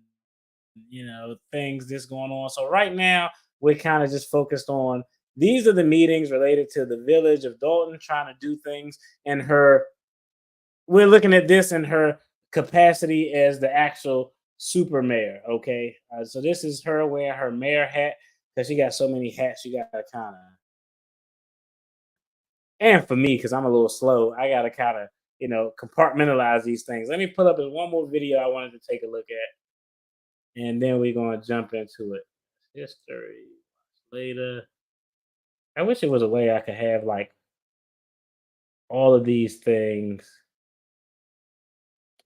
things that's going on. So right now, we're kind of just focused on these are the meetings related to the village of Dalton trying to do things, and we're looking at this in her capacity as the actual super mayor. Okay. So this is her wearing her mayor hat, because she got so many hats. You got to kind of, and for me, because I'm a little slow, I got to kind of, compartmentalize these things. Let me pull up one more video I wanted to take a look at, and then we're going to jump into it. History later. I wish it was a way I could have like all of these things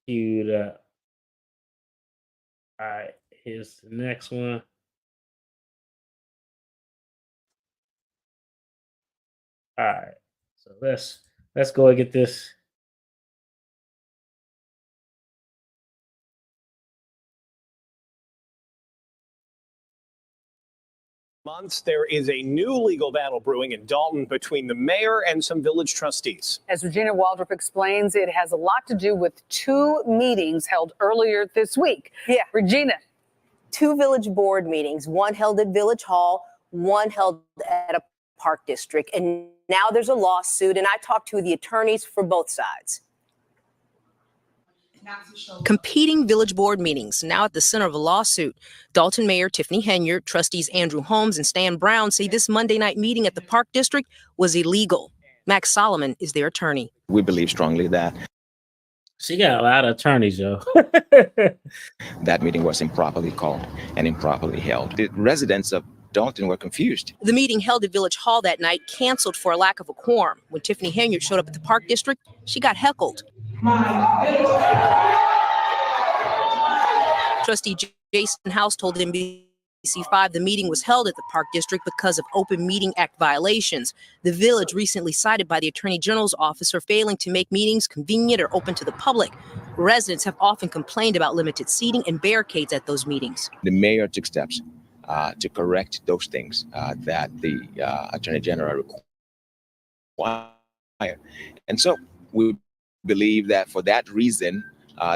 queued up. All right, here's the next one. All right, so let's go and get this. Months, there is a new legal battle brewing in Dalton between the mayor and some village trustees. As Regina Waldrop explains, it has a lot to do with 2 meetings held earlier this week. Yeah. Regina. 2 village board meetings, one held at Village Hall, one held at a park district. And now there's a lawsuit, and I talked to the attorneys for both sides. Competing village board meetings now at the center of a lawsuit. Dalton Mayor Tiffany Henyard, trustees Andrew Holmes and Stan Brown say this Monday night meeting at the Park District was illegal. Max Solomon is their attorney. We believe strongly that she got a lot of attorneys, yo. that meeting was improperly called and improperly held. The residents of Dalton were confused. The meeting held at Village Hall that night canceled for a lack of a quorum. When Tiffany Henyard showed up at the Park District, she got heckled. Trustee Jason House told NBC5 the meeting was held at the Park District because of Open Meeting Act violations. The village recently cited by the Attorney General's office for failing to make meetings convenient or open to the public. Residents have often complained about limited seating and barricades at those meetings. The mayor took steps to correct those things that the Attorney General required. And so we believe that for that reason,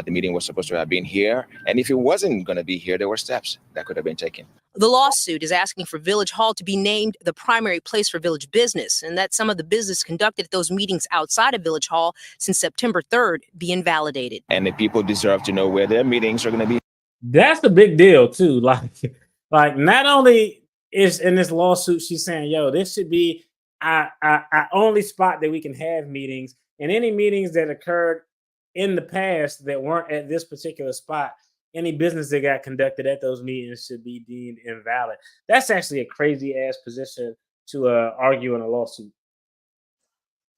the meeting was supposed to have been here. And if it wasn't going to be here, there were steps that could have been taken. The lawsuit is asking for Village Hall to be named the primary place for village business, and that some of the business conducted at those meetings outside of Village Hall since September 3rd be invalidated. And the people deserve to know where their meetings are going to be. That's the big deal, too. Like not only is in this lawsuit, she's saying, yo, this should be our only spot that we can have meetings. And any meetings that occurred in the past that weren't at this particular spot, any business that got conducted at those meetings should be deemed invalid. That's actually a crazy ass position to argue in a lawsuit.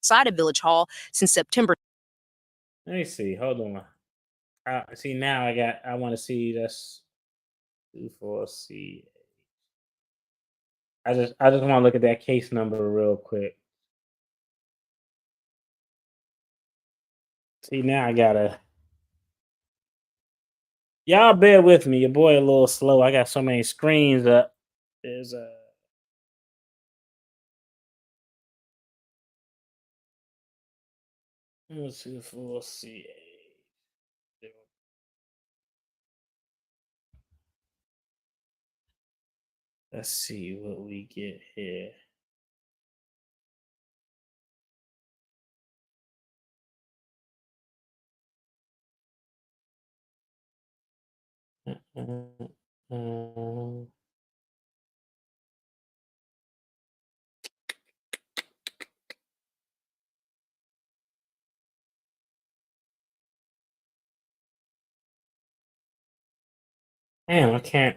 Outside of Village Hall since September. Let me see. Hold on. See, now I want to see this 24C. I just want to look at that case number real quick. See, now I gotta. Y'all bear with me. Your boy a little slow. I got so many screens up. There's a. Let's see, 4C. Let's see what we get here. Damn, I can't.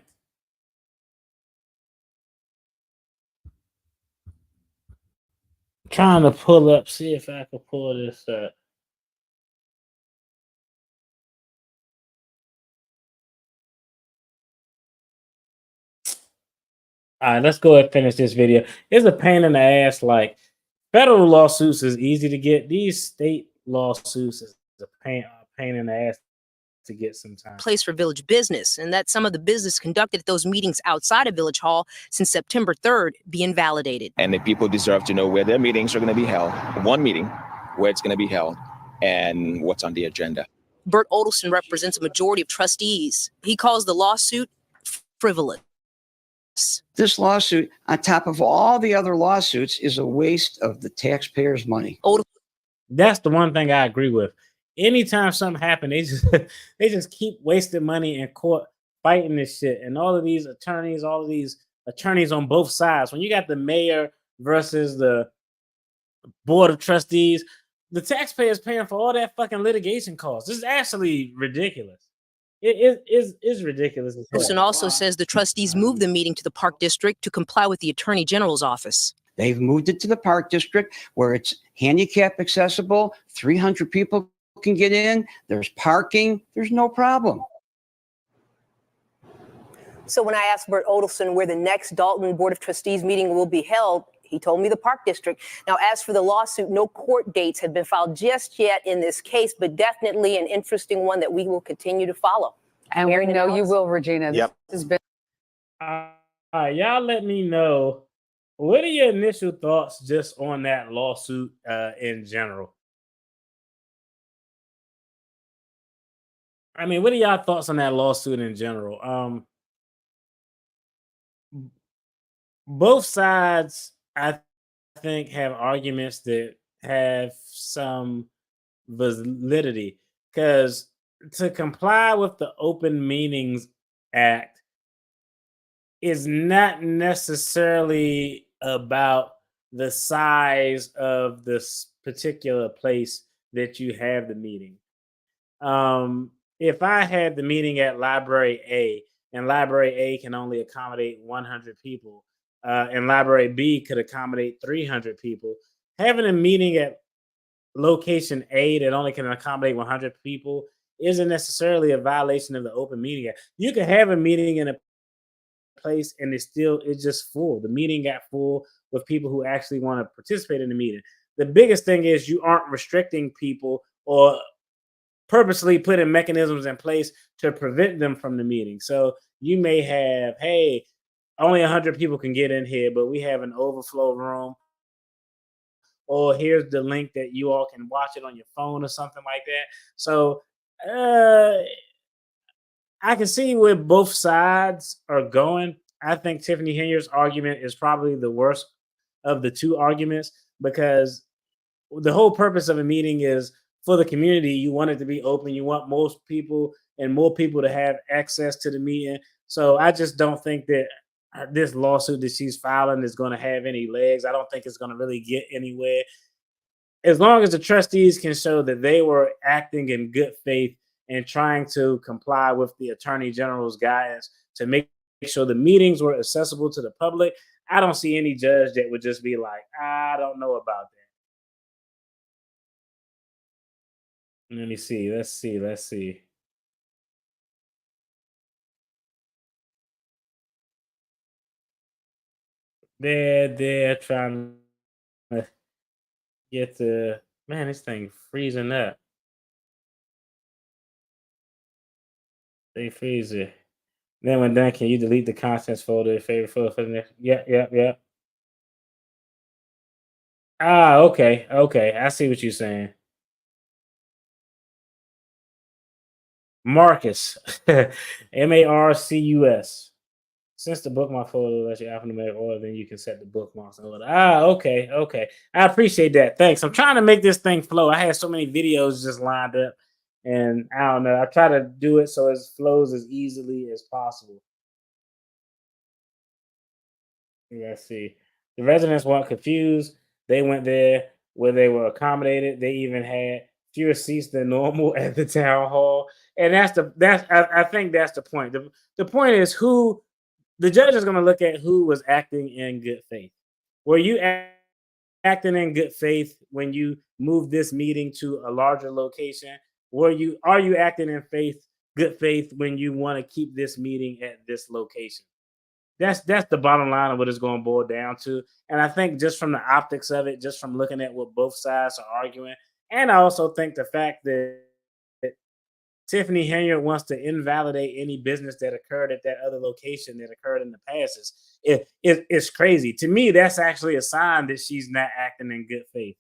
I'm trying to pull up, see if I can pull this up. All right, let's go ahead and finish this video. It's a pain in the ass. Like, federal lawsuits is easy to get. These state lawsuits is a pain in the ass to get sometimes. Place for village business, and that some of the business conducted at those meetings outside of Village Hall since September 3rd be invalidated. And the people deserve to know where their meetings are going to be held, one meeting, where it's going to be held, and what's on the agenda. Bert Odelson represents a majority of trustees. He calls the lawsuit frivolous. This lawsuit, on top of all the other lawsuits, is a waste of the taxpayers' money. That's the one thing I agree with. Anytime something happens, they just keep wasting money in court fighting this shit. And all of these attorneys on both sides. When you got the mayor versus the board of trustees, the taxpayers paying for all that fucking litigation costs. This is actually ridiculous. It is ridiculous. Odelson also says the trustees moved the meeting to the Park District to comply with the Attorney General's office. They've moved it to the Park District where it's handicap accessible. 300 people can get in. There's parking. There's no problem. So when I asked Bert Odelson where the next Dalton Board of Trustees meeting will be held, he told me the Park District. Now, as for the lawsuit, no court dates have been filed just yet in this case, but definitely an interesting one that we will continue to follow. And we know you will, Regina. Yep. This has been. Y'all let me know, what are your initial thoughts just on that lawsuit in general? I mean, what are y'all thoughts on that lawsuit in general? Both sides, I think, have arguments that have some validity, because to comply with the Open Meetings Act is not necessarily about the size of this particular place that you have the meeting. If I had the meeting at Library A, and Library A can only accommodate 100 people, and Library B could accommodate 300 people, having a meeting at location A that only can accommodate 100 people isn't necessarily a violation of the Open Meeting Act. You can have a meeting in a place and it's just full. The meeting got full with people who actually want to participate in the meeting. The biggest thing is you aren't restricting people or purposely putting mechanisms in place to prevent them from the meeting. So you may have, hey, only 100 people can get in here, but we have an overflow room. Or here's the link that you all can watch it on your phone or something like that. So I can see where both sides are going. I think Tiffany Henyard's argument is probably the worst of the two arguments, because the whole purpose of a meeting is for the community. You want it to be open. You want most people and more people to have access to the meeting. So I just don't think that this lawsuit that she's filing is going to have any legs. I don't think it's going to really get anywhere. As long as the trustees can show that they were acting in good faith and trying to comply with the Attorney General's guidance to make sure the meetings were accessible to the public, I don't see any judge that would just be like, I don't know about that. Let me see. Let's see. Let's see. They're trying to get the man. This thing freezing up. They freeze it. Then when done, can you delete the contents folder? Favorite folder for the next? Yep. Ah, okay, okay. I see what you're saying. Marcus, Marcus. Since the bookmark folder lets you alphanumeric order, then you can set the bookmarks in order. Ah, okay. I appreciate that. Thanks. I'm trying to make this thing flow. I had so many videos just lined up, and I don't know. I try to do it so it flows as easily as possible. Let's see. The residents weren't confused. They went there where they were accommodated. They even had fewer seats than normal at the town hall. And I think that's the point. The point is who the judge is going to look at who was acting in good faith. Were you acting in good faith when you moved this meeting to a larger location? Are you acting in good faith when you want to keep this meeting at this location? That's the bottom line of what it's going to boil down to. And I think just from the optics of it, just from looking at what both sides are arguing, and I also think the fact that Tiffany Henyard wants to invalidate any business that occurred at that other location that occurred in the past it's crazy. To me, that's actually a sign that she's not acting in good faith.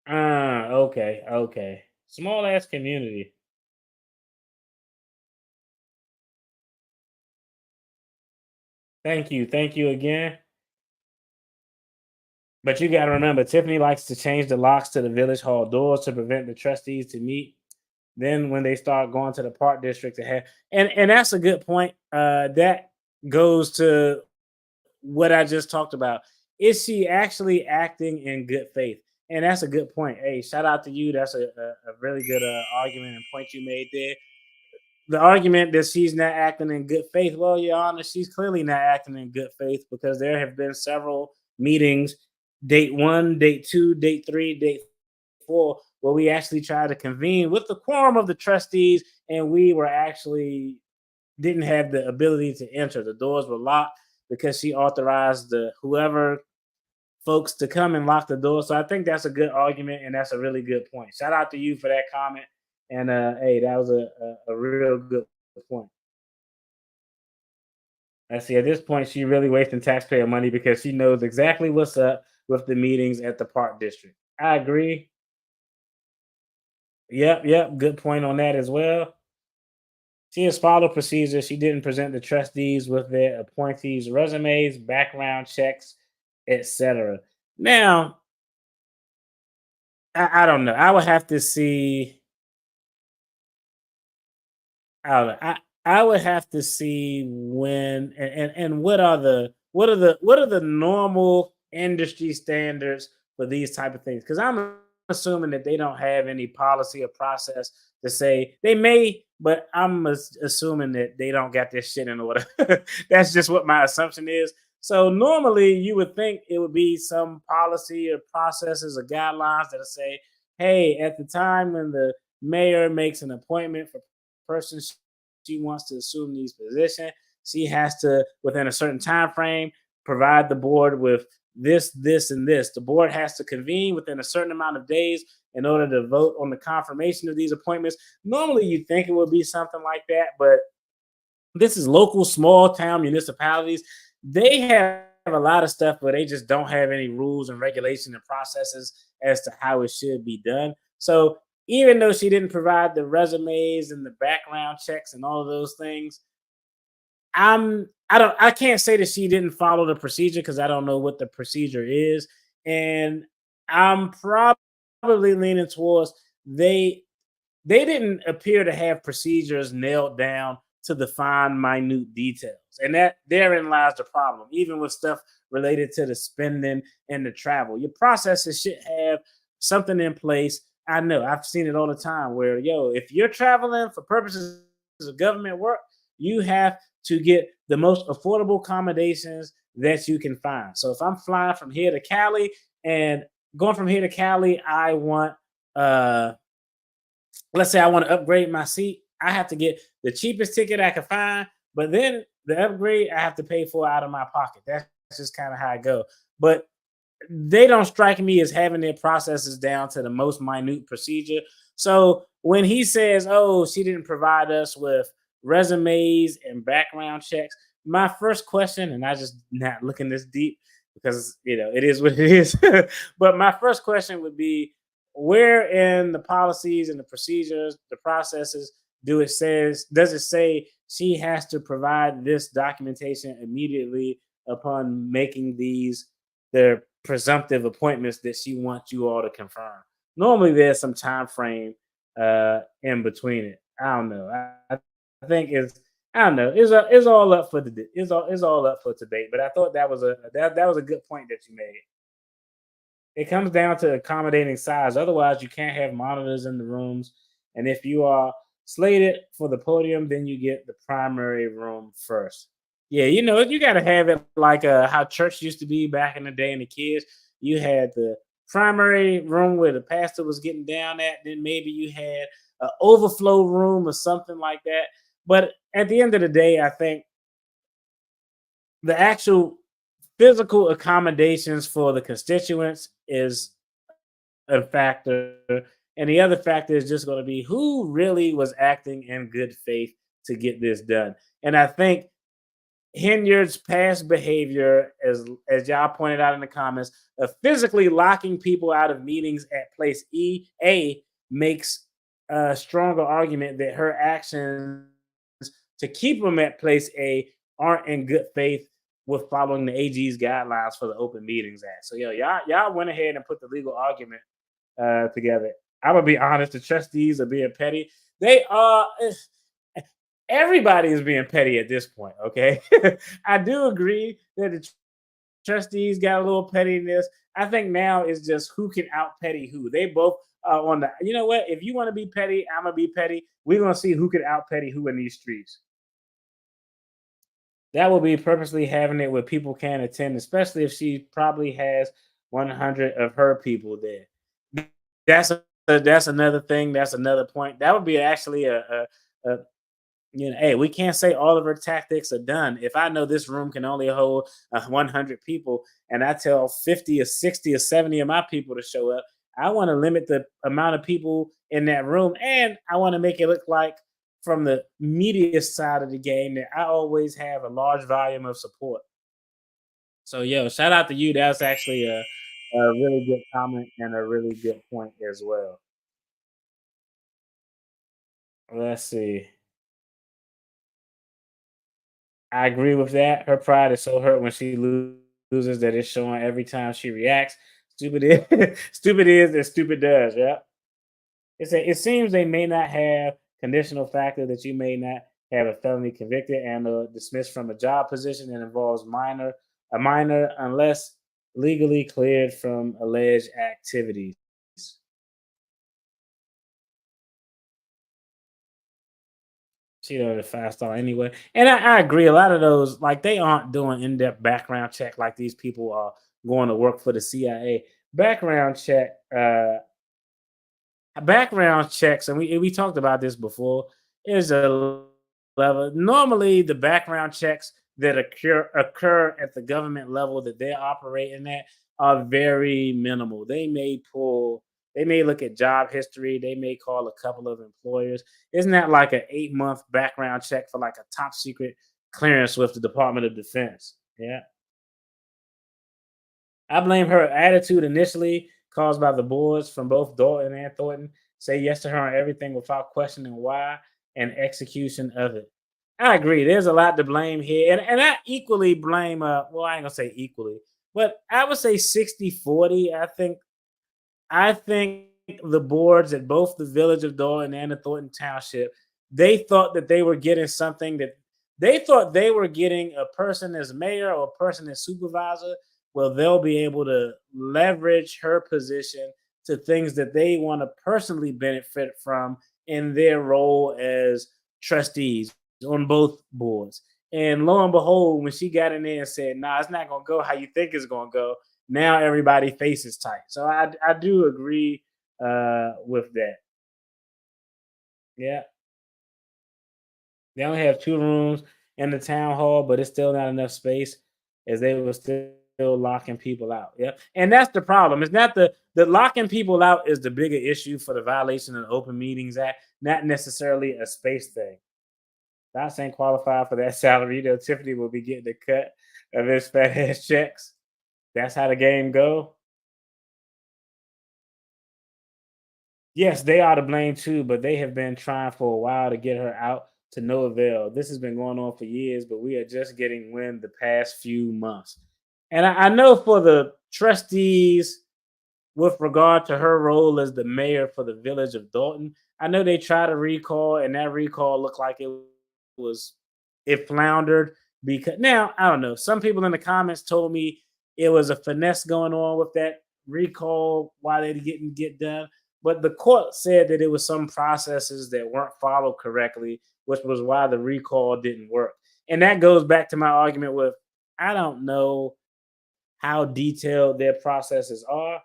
Okay. Small ass community. Thank you again. But you got to remember, Tiffany likes to change the locks to the village hall doors to prevent the trustees to meet. Then when they start going to the park district to have, and that's a good point. That goes to what I just talked about. Is she actually acting in good faith? And that's a good point. Hey, shout out to you. That's a really good argument and point you made there. The argument that she's not acting in good faith. Well, Your Honor, she's clearly not acting in good faith because there have been several meetings, date 1, date 2, date 3, date 4, where we actually tried to convene with the quorum of the trustees, and we were actually didn't have the ability to enter. The doors were locked because she authorized the whoever folks to come and lock the door. So I think that's a good argument, and that's a really good point. Shout out to you for that comment. And hey, that was a real good point. I see. At this point, she really wasting taxpayer money because she knows exactly what's up with the meetings at the park district. I agree. Yep. Good point on that as well. She has followed procedures. She didn't present the trustees with their appointees' resumes, background checks, etc. Now, I don't know. I would have to see. I don't know. I would have to see when and what are the normal industry standards for these type of things? Because I'm assuming that they don't have any policy or process to say they may, but I'm assuming that they don't got this shit in order. That's just what my assumption is. So normally you would think it would be some policy or processes or guidelines that say, hey, at the time when the mayor makes an appointment for person she wants to assume these position, she has to, within a certain time frame, provide the board with this, and this. The board has to convene within a certain amount of days in order to vote on the confirmation of these appointments. Normally, you think it would be something like that, but this is local, small town municipalities. They have a lot of stuff, but they just don't have any rules and regulations and processes as to how it should be done. So even though she didn't provide the resumes and the background checks and all of those things, I can't say that she didn't follow the procedure because I don't know what the procedure is. And I'm probably leaning towards they didn't appear to have procedures nailed down to the fine, minute details. And that therein lies the problem, even with stuff related to the spending and the travel. Your processes should have something in place. I know I've seen it all the time where, if you're traveling for purposes of government work, you have to get the most affordable accommodations that you can find. So if I'm flying from here to Cali and going from here to Cali, I want let's say I want to upgrade my seat, I have to get the cheapest ticket I can find, but then the upgrade I have to pay for out of my pocket. That's just kind of how I go. But they don't strike me as having their processes down to the most minute procedure. So when he says, "Oh, she didn't provide us with resumes and background checks," my first question, and I just not looking this deep because it is what it is, but my first question would be, where in the policies and the procedures, the processes, does it say she has to provide this documentation immediately upon making their presumptive appointments that she wants you all to confirm? Normally there's some time frame in between it. I don't know. I think I don't know. It's all up for it's all up for debate. But I thought that was a good point that you made. It comes down to accommodating size. Otherwise, you can't have monitors in the rooms. And if you are slated for the podium, then you get the primary room first. Yeah, you got to have it like how church used to be back in the day and the kids. You had the primary room where the pastor was getting down at. Then maybe you had an overflow room or something like that. But at the end of the day, I think the actual physical accommodations for the constituents is a factor. And the other factor is just going to be who really was acting in good faith to get this done. And I think Henyard's past behavior, as y'all pointed out in the comments, of physically locking people out of meetings at place A makes a stronger argument that her actions to keep them at place A aren't in good faith with following the AG's guidelines for the Open Meetings Act. So y'all went ahead and put the legal argument together. I'm gonna be honest, the trustees are being petty. They are. Everybody is being petty at this point. Okay, I do agree that the trustees got a little pettiness. I think now it's just who can out petty who. They both are on the. You know what? If you want to be petty, I'm gonna be petty. We're gonna see who can out petty who in these streets. That will be purposely having it where people can't attend, especially if she probably has 100 of her people there. That's another thing. That's another point. That would be actually a hey, we can't say all of her tactics are done. If I know this room can only hold 100 people, and I tell 50 or 60 or 70 of my people to show up, I want to limit the amount of people in that room, and I want to make it look like, from the media side of the game, that I always have a large volume of support. So, shout out to you. That's actually a really good comment and a really good point as well. Let's see. I agree with that. Her pride is so hurt when she loses that it's showing every time she reacts. Stupid is, stupid is as stupid does. Yeah. It seems they may not have conditional factor that you may not have a felony convicted and dismissed from a job position that involves a minor unless legally cleared from alleged activities. She did a 5-star anyway. And I agree. A lot of those, like, they aren't doing in-depth background check like these people are going to work for the CIA. Background checks, and we talked about this before, is a level. Normally, the background checks that occur at the government level that they're operating at are very minimal. They may look at job history. They may call a couple of employers. Isn't that like an 8-month background check for like a top secret clearance with the Department of Defense? Yeah. I blame her attitude initially caused by the boards from both Dalton and Thornton say yes to her on everything without questioning why and execution of it. I agree. There's a lot to blame here. And I equally blame, well, I ain't going to say equally, but I would say 60-40. I think the boards at both the Village of Dalton and the Thornton Township, they thought that they were getting something that they thought they were getting a person as mayor or a person as supervisor. Well, they'll be able to leverage her position to things that they want to personally benefit from in their role as trustees on both boards. And lo and behold, when she got in there and said, "Nah, it's not gonna go how you think it's gonna go," now everybody face is tight. So I do agree with that. Yeah, they only have 2 rooms in the town hall, but it's still not enough space as they were still locking people out. Yeah, and that's the problem. It's not the locking people out is the bigger issue for the violation of the Open Meetings Act, not necessarily a space thing. Dots ain't qualified for that salary. You know, Tiffany will be getting a cut of his fat ass checks. That's how the game go. Yes, they are to blame too, but they have been trying for a while to get her out to no avail. This has been going on for years, but we are just getting wind the past few months. And I know for the trustees, with regard to her role as the mayor for the village of Dalton, I know they tried to recall, and that recall looked like was it floundered because now I don't know. Some people in the comments told me it was a finesse going on with that recall why they didn't get done. But the court said that it was some processes that weren't followed correctly, which was why the recall didn't work. And that goes back to my argument with I don't know how detailed their processes are.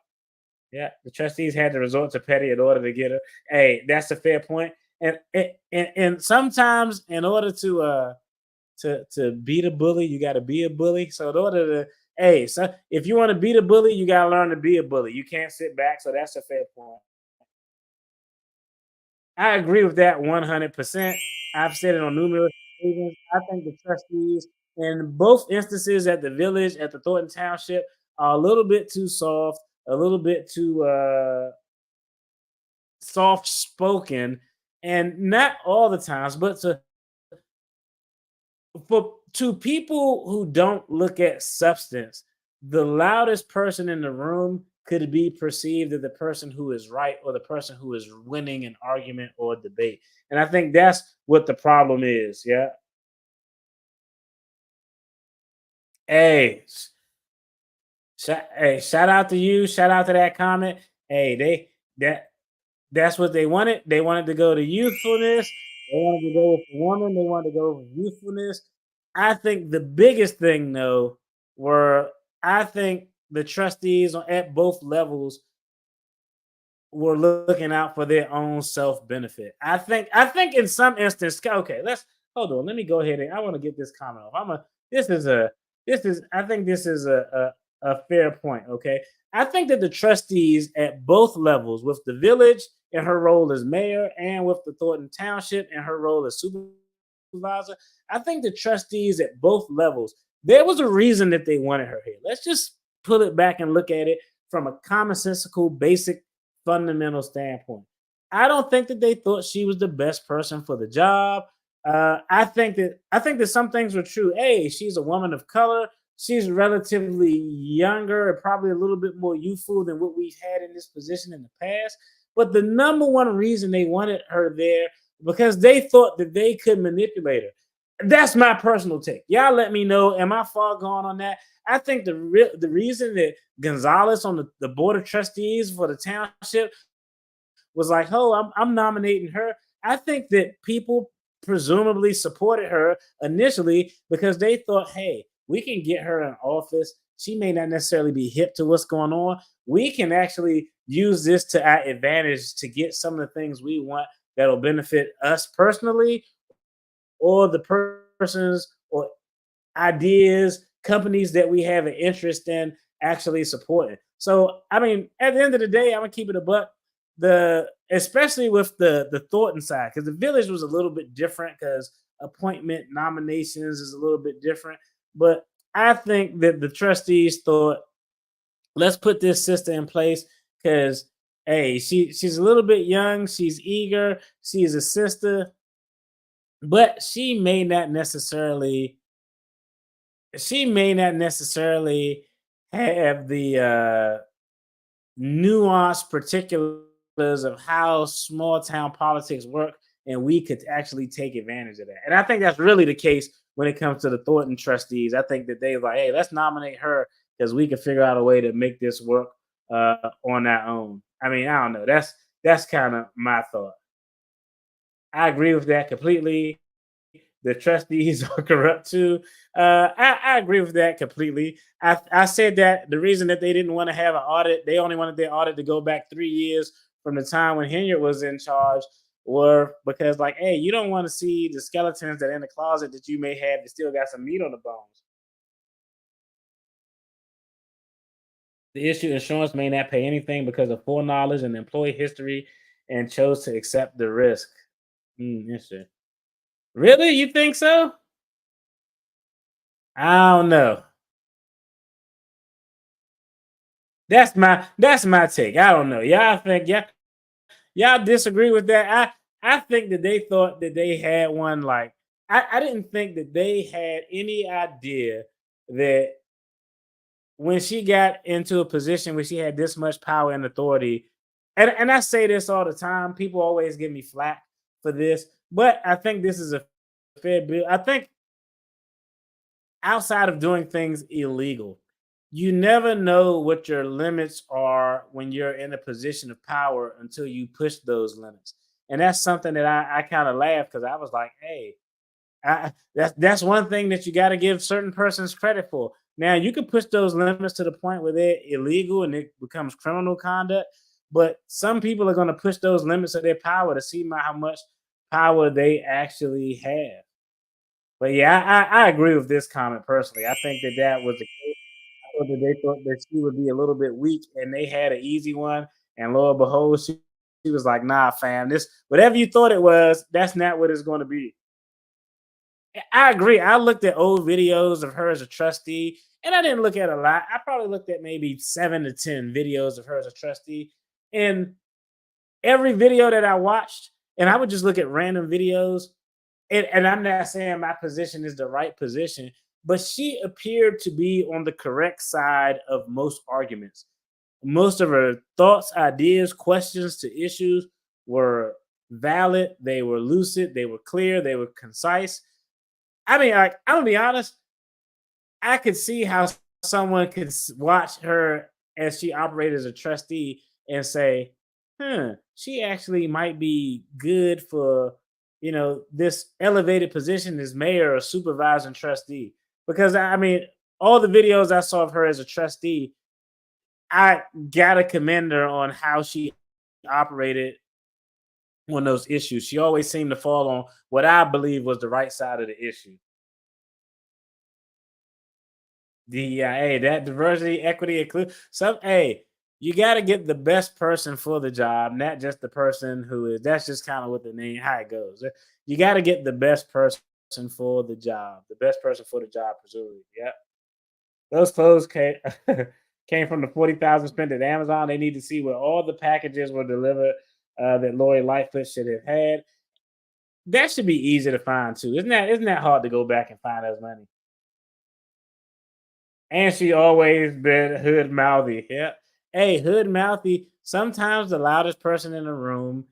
Yeah, the trustees had to resort to petty in order to get her. Hey, that's a fair point. And sometimes in order to beat a bully, you got to be a bully. So in order to so if you want to beat a bully, you got to learn to be a bully. You can't sit back. So that's a fair point. I agree with that 100%. I've said it on numerous occasions. I think the trustees in both instances at the village, at the Thornton Township, are a little bit too soft, a little bit too soft spoken, and not all the times, but to people who don't look at substance, the loudest person in the room could be perceived as the person who is right or the person who is winning an argument or debate. And I think that's what the problem is. Yeah. Hey, shout out to you. Shout out to that comment. Hey, that's what they wanted. They wanted to go to youthfulness. They wanted to go with the woman. They wanted to go with youthfulness. I think the biggest thing, though, were I think the trustees at both levels were looking out for their own self benefit. I think in some instance, okay, let's hold on. Let me go ahead and I want to get this comment off. I think this is a fair point. Okay, I think that the trustees at both levels, with the village in her role as mayor and with the Thornton Township in her role as supervisor, I think the trustees at both levels, there was a reason that they wanted her here. Let's just pull it back and look at it from a commonsensical, basic, fundamental standpoint. I don't think that they thought she was the best person for the job. I think that some things were true. Hey, she's a woman of color. She's relatively younger and probably a little bit more youthful than what we've had in this position in the past. But the number one reason they wanted her there because they thought that they could manipulate her. That's my personal take. Y'all let me know. Am I far gone on that? I think the reason that Gonzalez on the board of trustees for the township was like, oh, I'm nominating her. I think that people presumably supported her initially because they thought, hey, we can get her in office. She may not necessarily be hip to what's going on. We can actually use this to our advantage to get some of the things we want that'll benefit us personally or the persons or ideas, companies that we have an interest in actually supporting. So, I mean, at the end of the day, I'm gonna keep it a buck. Especially with the Thornton side, because the village was a little bit different because appointment nominations is a little bit different. But I think that the trustees thought, let's put this sister in place because hey, she's a little bit young, she's eager, she's a sister, but she may not necessarily have the nuanced particulars of how small town politics work, and we could actually take advantage of that. And I think that's really the case when it comes to the Thornton trustees. I think that they like, hey, let's nominate her because we can figure out a way to make this work on our own. I mean, I don't know. That's kind of my thought. I agree with that completely. the trustees are corrupt too. I agree with that completely. I said that the reason that they didn't want to have an audit, they only wanted their audit to go back 3 years from the time when Henyard was in charge, were because like, hey, you don't want to see the skeletons that are in the closet that you may have that still got some meat on the bones. The issue insurance may not pay anything because of foreknowledge and employee history and chose to accept the risk. Interesting. Really? You think so? I don't know. That's my take. I don't know. Y'all disagree with that? I think that they thought that they had one like I didn't think that they had any idea that when she got into a position where she had this much power and authority, and I say this all the time, people always give me flack for this, but I think this is a fair bill. I think outside of doing things illegal, you never know what your limits are when you're in a position of power until you push those limits. And that's something that I kind of laughed because I was like, hey, that's one thing that you got to give certain persons credit for. Now you can push those limits to the point where they're illegal and it becomes criminal conduct, but some people are going to push those limits of their power to see how much power they actually have. But yeah, I agree with this comment personally. I think that was the case. I thought that they thought that she would be a little bit weak, and they had an easy one. And lo and behold, she was like, "Nah, fam, this whatever you thought it was, that's not what it's going to be." I agree. I looked at old videos of her as a trustee, and I didn't look at a lot. I probably looked at maybe 7 to 10 videos of her as a trustee. And every video that I watched, and I would just look at random videos, and I'm not saying my position is the right position, but she appeared to be on the correct side of most arguments. Most of her thoughts, ideas, questions to issues were valid, they were lucid, they were clear, they were concise. I mean, like, I'm gonna be honest, I could see how someone could watch her as she operated as a trustee and say, she actually might be good for, this elevated position as mayor or supervisor and trustee. Because I mean, all the videos I saw of her as a trustee, I gotta commend her on how she operated on those issues. She always seemed to fall on what I believe was the right side of the issue. Hey, that diversity, equity, include some. Hey, you got to get the best person for the job, not just the person who is. That's just kind of what the name how it goes. You got to get the best person for the job, the best person for the job, presumably. Yep. Those clothes came from the 40,000 spent at Amazon. They need to see where all the packages were delivered that Lori Lightfoot should have had. That should be easy to find too. Isn't that hard to go back and find those money? And she always been hood mouthy. Yeah. Hey, hood mouthy. Sometimes the loudest person in the room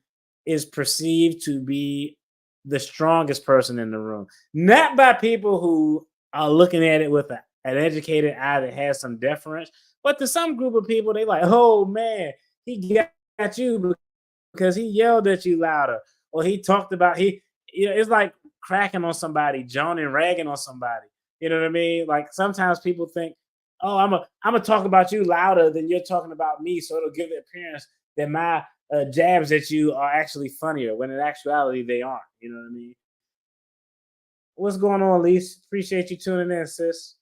is perceived to be the strongest person in the room. Not by people who are looking at it with an educated eye that has some deference, but to some group of people, they like, oh man, he got you because he yelled at you louder. Or he talked about it's like cracking on somebody, joning, ragging on somebody. You know what I mean? Like sometimes people think, "Oh, I'm gonna talk about you louder than you're talking about me," so it'll give the appearance that my jabs at you are actually funnier. When in actuality, they aren't. You know what I mean? What's going on, Lise? Appreciate you tuning in, sis.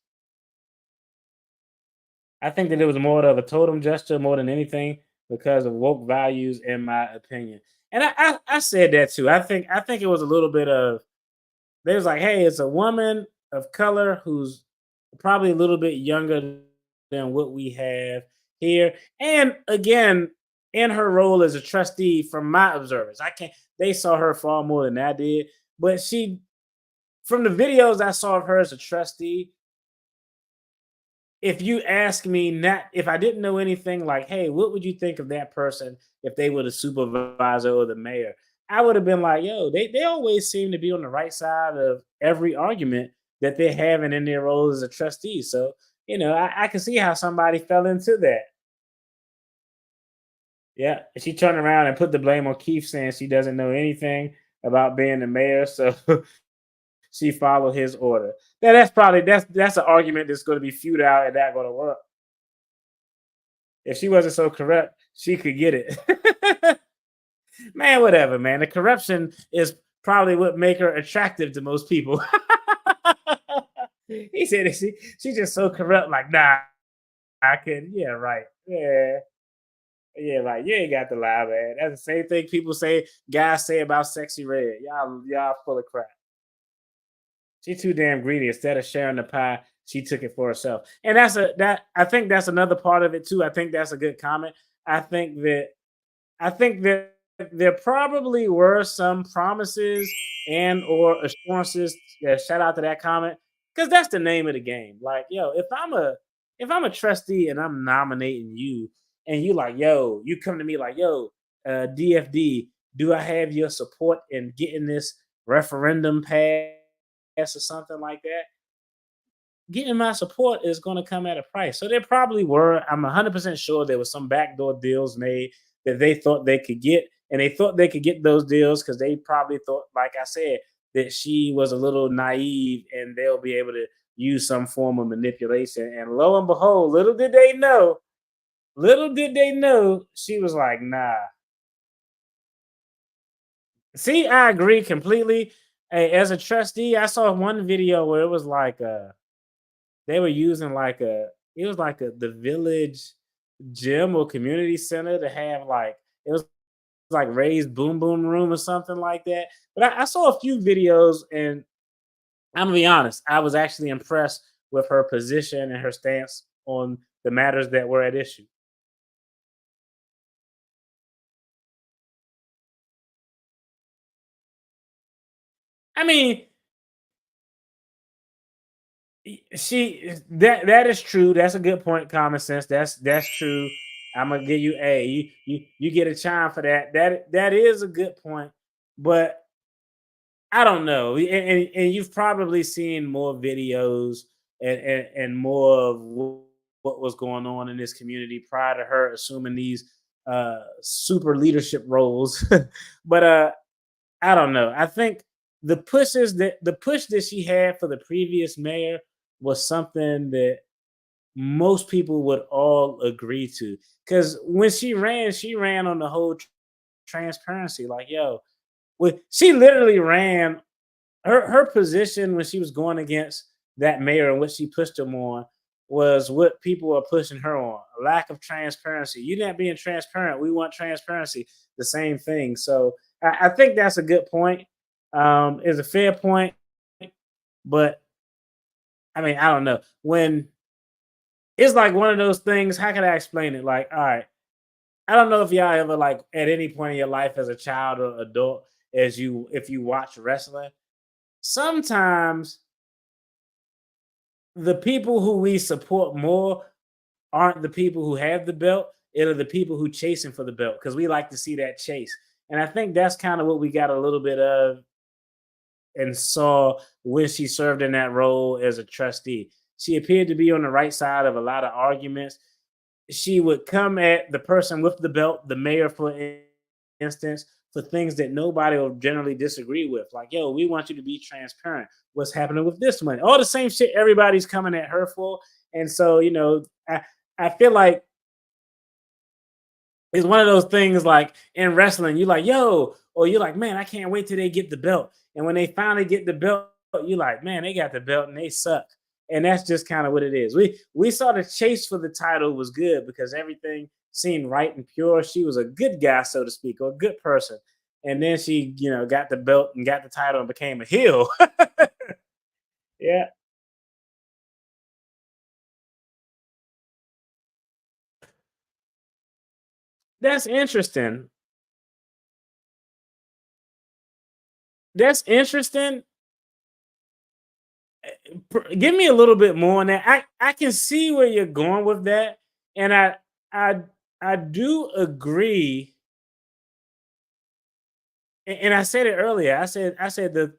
I think that it was more of a totem gesture more than anything because of woke values, in my opinion. And I said that too. I think it was a little bit of they was like, hey, it's a woman of color who's probably a little bit younger than what we have here. And again, in her role as a trustee, from my observers, they saw her far more than I did. But from the videos I saw of her as a trustee, if you ask me, not if I didn't know anything, like, hey, what would you think of that person if they were the supervisor or the mayor? I would have been like, yo, they always seem to be on the right side of every argument that they're having in their roles as a trustee. So, I can see how somebody fell into that. Yeah. And she turned around and put the blame on Keith, saying she doesn't know anything about being the mayor. So she followed his order. Now that's an argument that's going to be futile and not going to work. If she wasn't so corrupt, she could get it. Man, whatever, man. The corruption is probably what make her attractive to most people. He said she's just so corrupt, like, nah, I couldn't. Yeah, right. Yeah. Yeah, right. You ain't got to lie, man. That's the same thing people say, guys say about Sexy Red. Y'all full of crap. She too damn greedy. Instead of sharing the pie, she took it for herself. And I think that's another part of it too. I think that's a good comment. I think that there probably were some promises and or assurances. Yeah, shout out to that comment. Because that's the name of the game. Like, yo, if I'm a trustee and I'm nominating you, and you like, yo, you come to me like, yo, DFD, do I have your support in getting this referendum passed or something like that? Getting my support is going to come at a price. So there probably were, I'm 100% sure there was some backdoor deals made that they thought they could get. And they thought they could get those deals because they probably thought, like I said, that she was a little naive and they'll be able to use some form of manipulation. And lo and behold, little did they know, she was like, nah. See, I agree completely. Hey, as a trustee, I saw one video where it was like they were using the village gym or community center to have like, it was like raised boom boom room or something like that. But I saw a few videos, and I'm gonna be honest, I was actually impressed with her position and her stance on the matters that were at issue. I mean, that is true. That's a good point. Common sense. That's true. I'm gonna give you a you get a chime for that. That is a good point, but I don't know. And you've probably seen more videos and more of what was going on in this community prior to her assuming these super leadership roles. But I don't know. I think the push that she had for the previous mayor was something that most people would all agree to. Because when she ran on the whole transparency. Like, yo, she literally ran her position when she was going against that mayor and what she pushed him on was what people are pushing her on: a lack of transparency. You're not being transparent. We want transparency. The same thing. So I think that's a good point. It's a fair point, but I mean, I don't know. When it's like one of those things, how can I explain it? Like, all right, I don't know if y'all ever like at any point in your life as a child or adult, if you watch wrestling, sometimes the people who we support more aren't the people who have the belt. It are the people who chasing for the belt because we like to see that chase. And I think that's kind of what we got a little bit of and saw when she served in that role as a trustee. She appeared to be on the right side of a lot of arguments. She would come at the person with the belt, the mayor, for instance, for things that nobody will generally disagree with. Like, yo, we want you to be transparent. What's happening with this money? All the same shit everybody's coming at her for. And so, I feel like it's one of those things like in wrestling, you're like, yo, or you're like, man, I can't wait till they get the belt. And when they finally get the belt, you're like, man, they got the belt and they suck. And that's just kind of what it is. We saw the chase for the title was good because everything seemed right and pure. She was a good guy, so to speak, or a good person. And then she, got the belt and got the title and became a heel. Yeah. That's interesting. That's interesting. Give me a little bit more on that. I can see where you're going with that, and I I do agree. And I said it earlier. I said the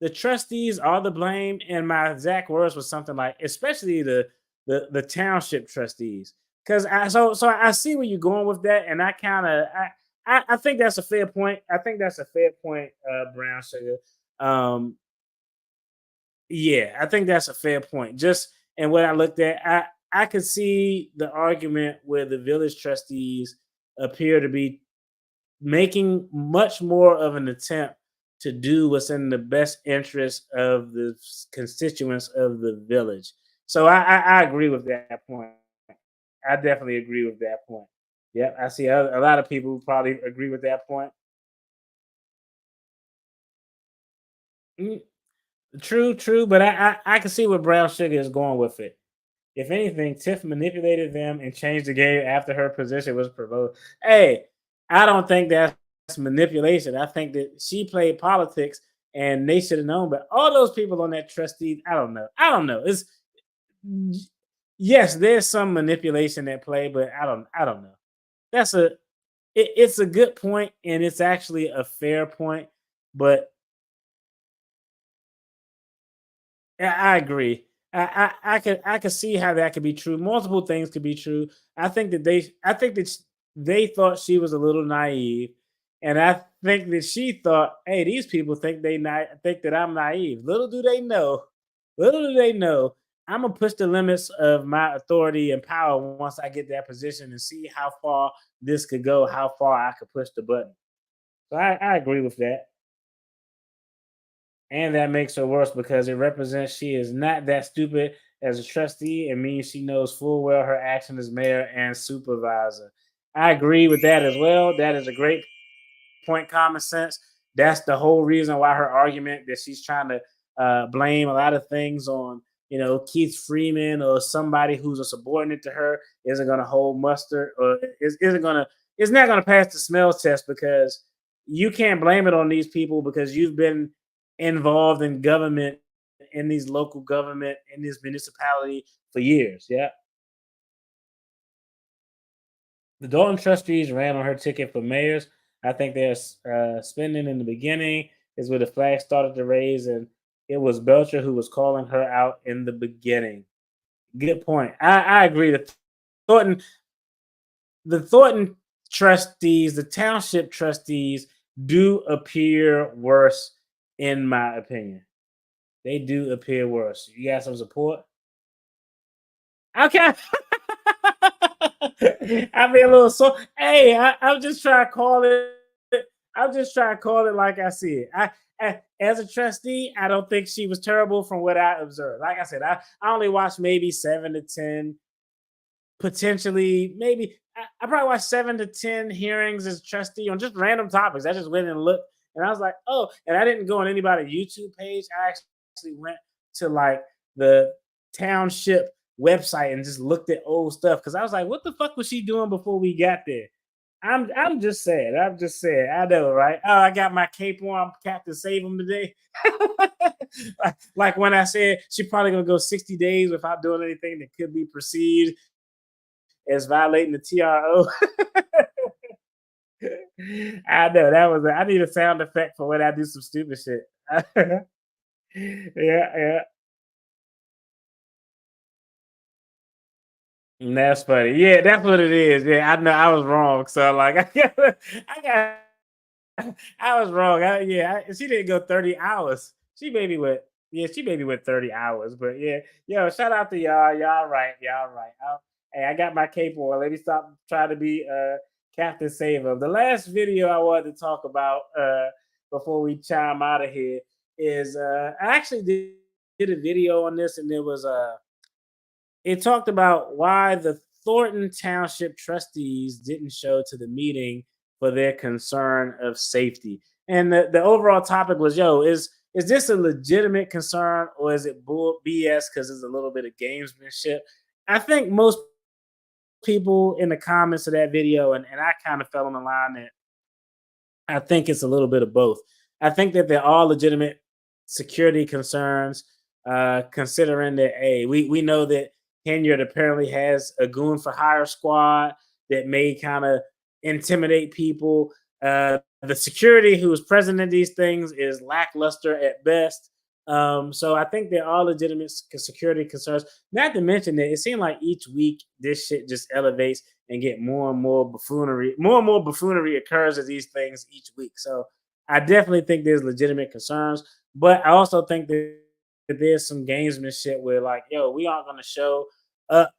trustees are the blame, and my exact words was something like, especially the township trustees, because so I see where you're going with that, and I think that's a fair point. I think that's a fair point, Brown Sugar. Um, Yeah, I think that's a fair point. Just and what I looked at, I could see the argument where the village trustees appear to be making much more of an attempt to do what's in the best interest of the constituents of the village. So I agree with that point. I definitely agree with that point. Yep, I see a lot of people who probably agree with that point. Mm, true, true, but I can see where Brown Sugar is going with it. If anything, Tiff manipulated them and changed the game after her position was promoted. Hey, I don't think that's manipulation. I think that she played politics and they should have known. But all those people on that trustee, I don't know. I don't know. It's yes, there's some manipulation at play, but I don't know. That's it's a good point and it's actually a fair point, but I agree. I could see how that could be true. Multiple things could be true. I think that they thought she was a little naive, and I think that she thought, "Hey, these people think think that I'm naive." Little do they know, I'm gonna push the limits of my authority and power once I get that position and see how far this could go, how far I could push the button. So I agree with that. And that makes her worse because it represents she is not that stupid as a trustee. It means she knows full well her action as mayor and supervisor. I agree with that as well. That is a great point, common sense. That's the whole reason why her argument that she's trying to blame a lot of things on, Keith Freeman or somebody who's a subordinate to her isn't going to hold muster or isn't going to, it's not going to pass the smell test because you can't blame it on these people because you've been involved in government, in these local government, in this municipality for years. Yeah. The Dalton trustees ran on her ticket for mayors. I think they're spending in the beginning is where the flag started to raise, and it was Belcher who was calling her out in the beginning. Good point. I agree. Thornton, the Thornton trustees, the township trustees, do appear worse, in my opinion. They do appear worse. You got some support? Okay. I mean, a little so. Hey, I'm just trying to call it. I'm just trying to call it like I see it. As a trustee, I don't think she was terrible from what I observed. Like I said, I only watched maybe 7 to 10, potentially maybe. I probably watched 7 to 10 hearings as trustee on just random topics. I just went and looked, and I was like, oh, and I didn't go on anybody's YouTube page. I actually went to like the township website and just looked at old stuff because I was like, what the fuck was she doing before we got there? I'm just saying. I'm just saying. I know, right? Oh, I got my cape on. I'm Captain Save him today. Like when I said she probably gonna go 60 days without doing anything that could be perceived as violating the TRO. I know that was. I need a sound effect for when I do some stupid shit. Yeah, yeah. That's funny. Yeah, that's what it is. Yeah, I know I was wrong. So like, I was wrong. She didn't go 30 hours. She maybe went 30 hours. But yeah, yo, shout out to y'all. Y'all right. Y'all right. Hey, I got my cape on. Let me stop trying to be Captain Saver. The last video I wanted to talk about before we chime out of here is I actually did a video on this, and it talked about why the Thornton Township trustees didn't show to the meeting for their concern of safety. And the overall topic was, yo, is this a legitimate concern or is it bull BS because there's a little bit of gamesmanship? I think most people in the comments of that video, and I kind of fell on the line that I think it's a little bit of both. I think that there are legitimate security concerns, considering that, hey, we know that Henyard apparently has a goon for hire squad that may kind of intimidate people. The security who is present in these things is lackluster at best. So I think there are legitimate security concerns. Not to mention that it seemed like each week this shit just elevates and get more and more buffoonery. More and more buffoonery occurs as these things each week. So I definitely think there's legitimate concerns, but I also think that there's some gamesmanship where like, yo, we aren't going to show up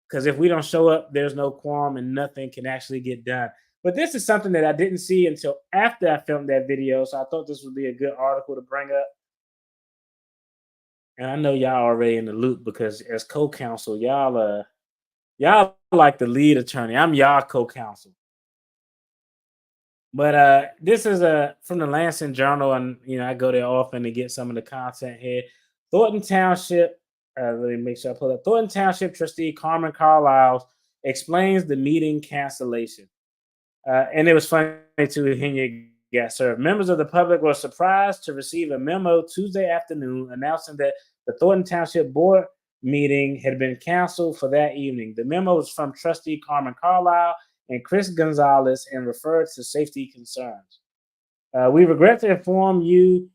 because if we don't show up, there's no quorum and nothing can actually get done. But this is something that I didn't see until after I filmed that video, so I thought this would be a good article to bring up. And I know y'all already in the loop because as co-counsel, y'all like the lead attorney. I'm y'all co-counsel. But this is from the Lansing Journal, and I go there often to get some of the content here. Thornton Township, let me make sure I pull up. Thornton Township trustee Carmen Carlisle explains the meeting cancellation. And it was funny too, Henyard got served. Members of the public were surprised to receive a memo Tuesday afternoon announcing that the Thornton Township board meeting had been canceled for that evening. The memo was from trustee Carmen Carlisle and Chris Gonzalez and referred to safety concerns. We regret to inform the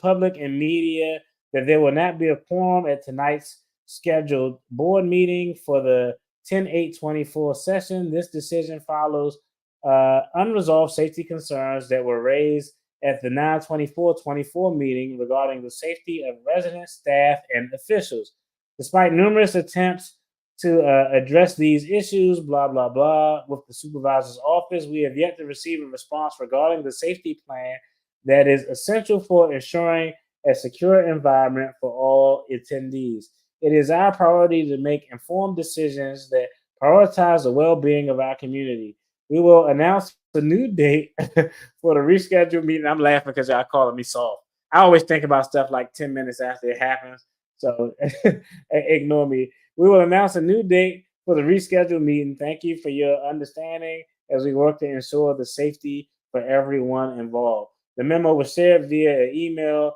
public and media that there will not be a quorum at tonight's scheduled board meeting for the 10/8/24 session. This decision follows unresolved safety concerns that were raised at the 9/24/24 meeting regarding the safety of residents, staff, and officials. Despite numerous attempts to address these issues, blah, blah, blah, with the supervisor's office, we have yet to receive a response regarding the safety plan that is essential for ensuring a secure environment for all attendees. It is our priority to make informed decisions that prioritize the well-being of our community. We will announce the new date for the rescheduled meeting. I'm laughing because y'all calling me soft. I always think about stuff like 10 minutes after it happens, so ignore me. We will announce a new date for the rescheduled meeting. Thank you for your understanding as we work to ensure the safety for everyone involved. The memo was shared via email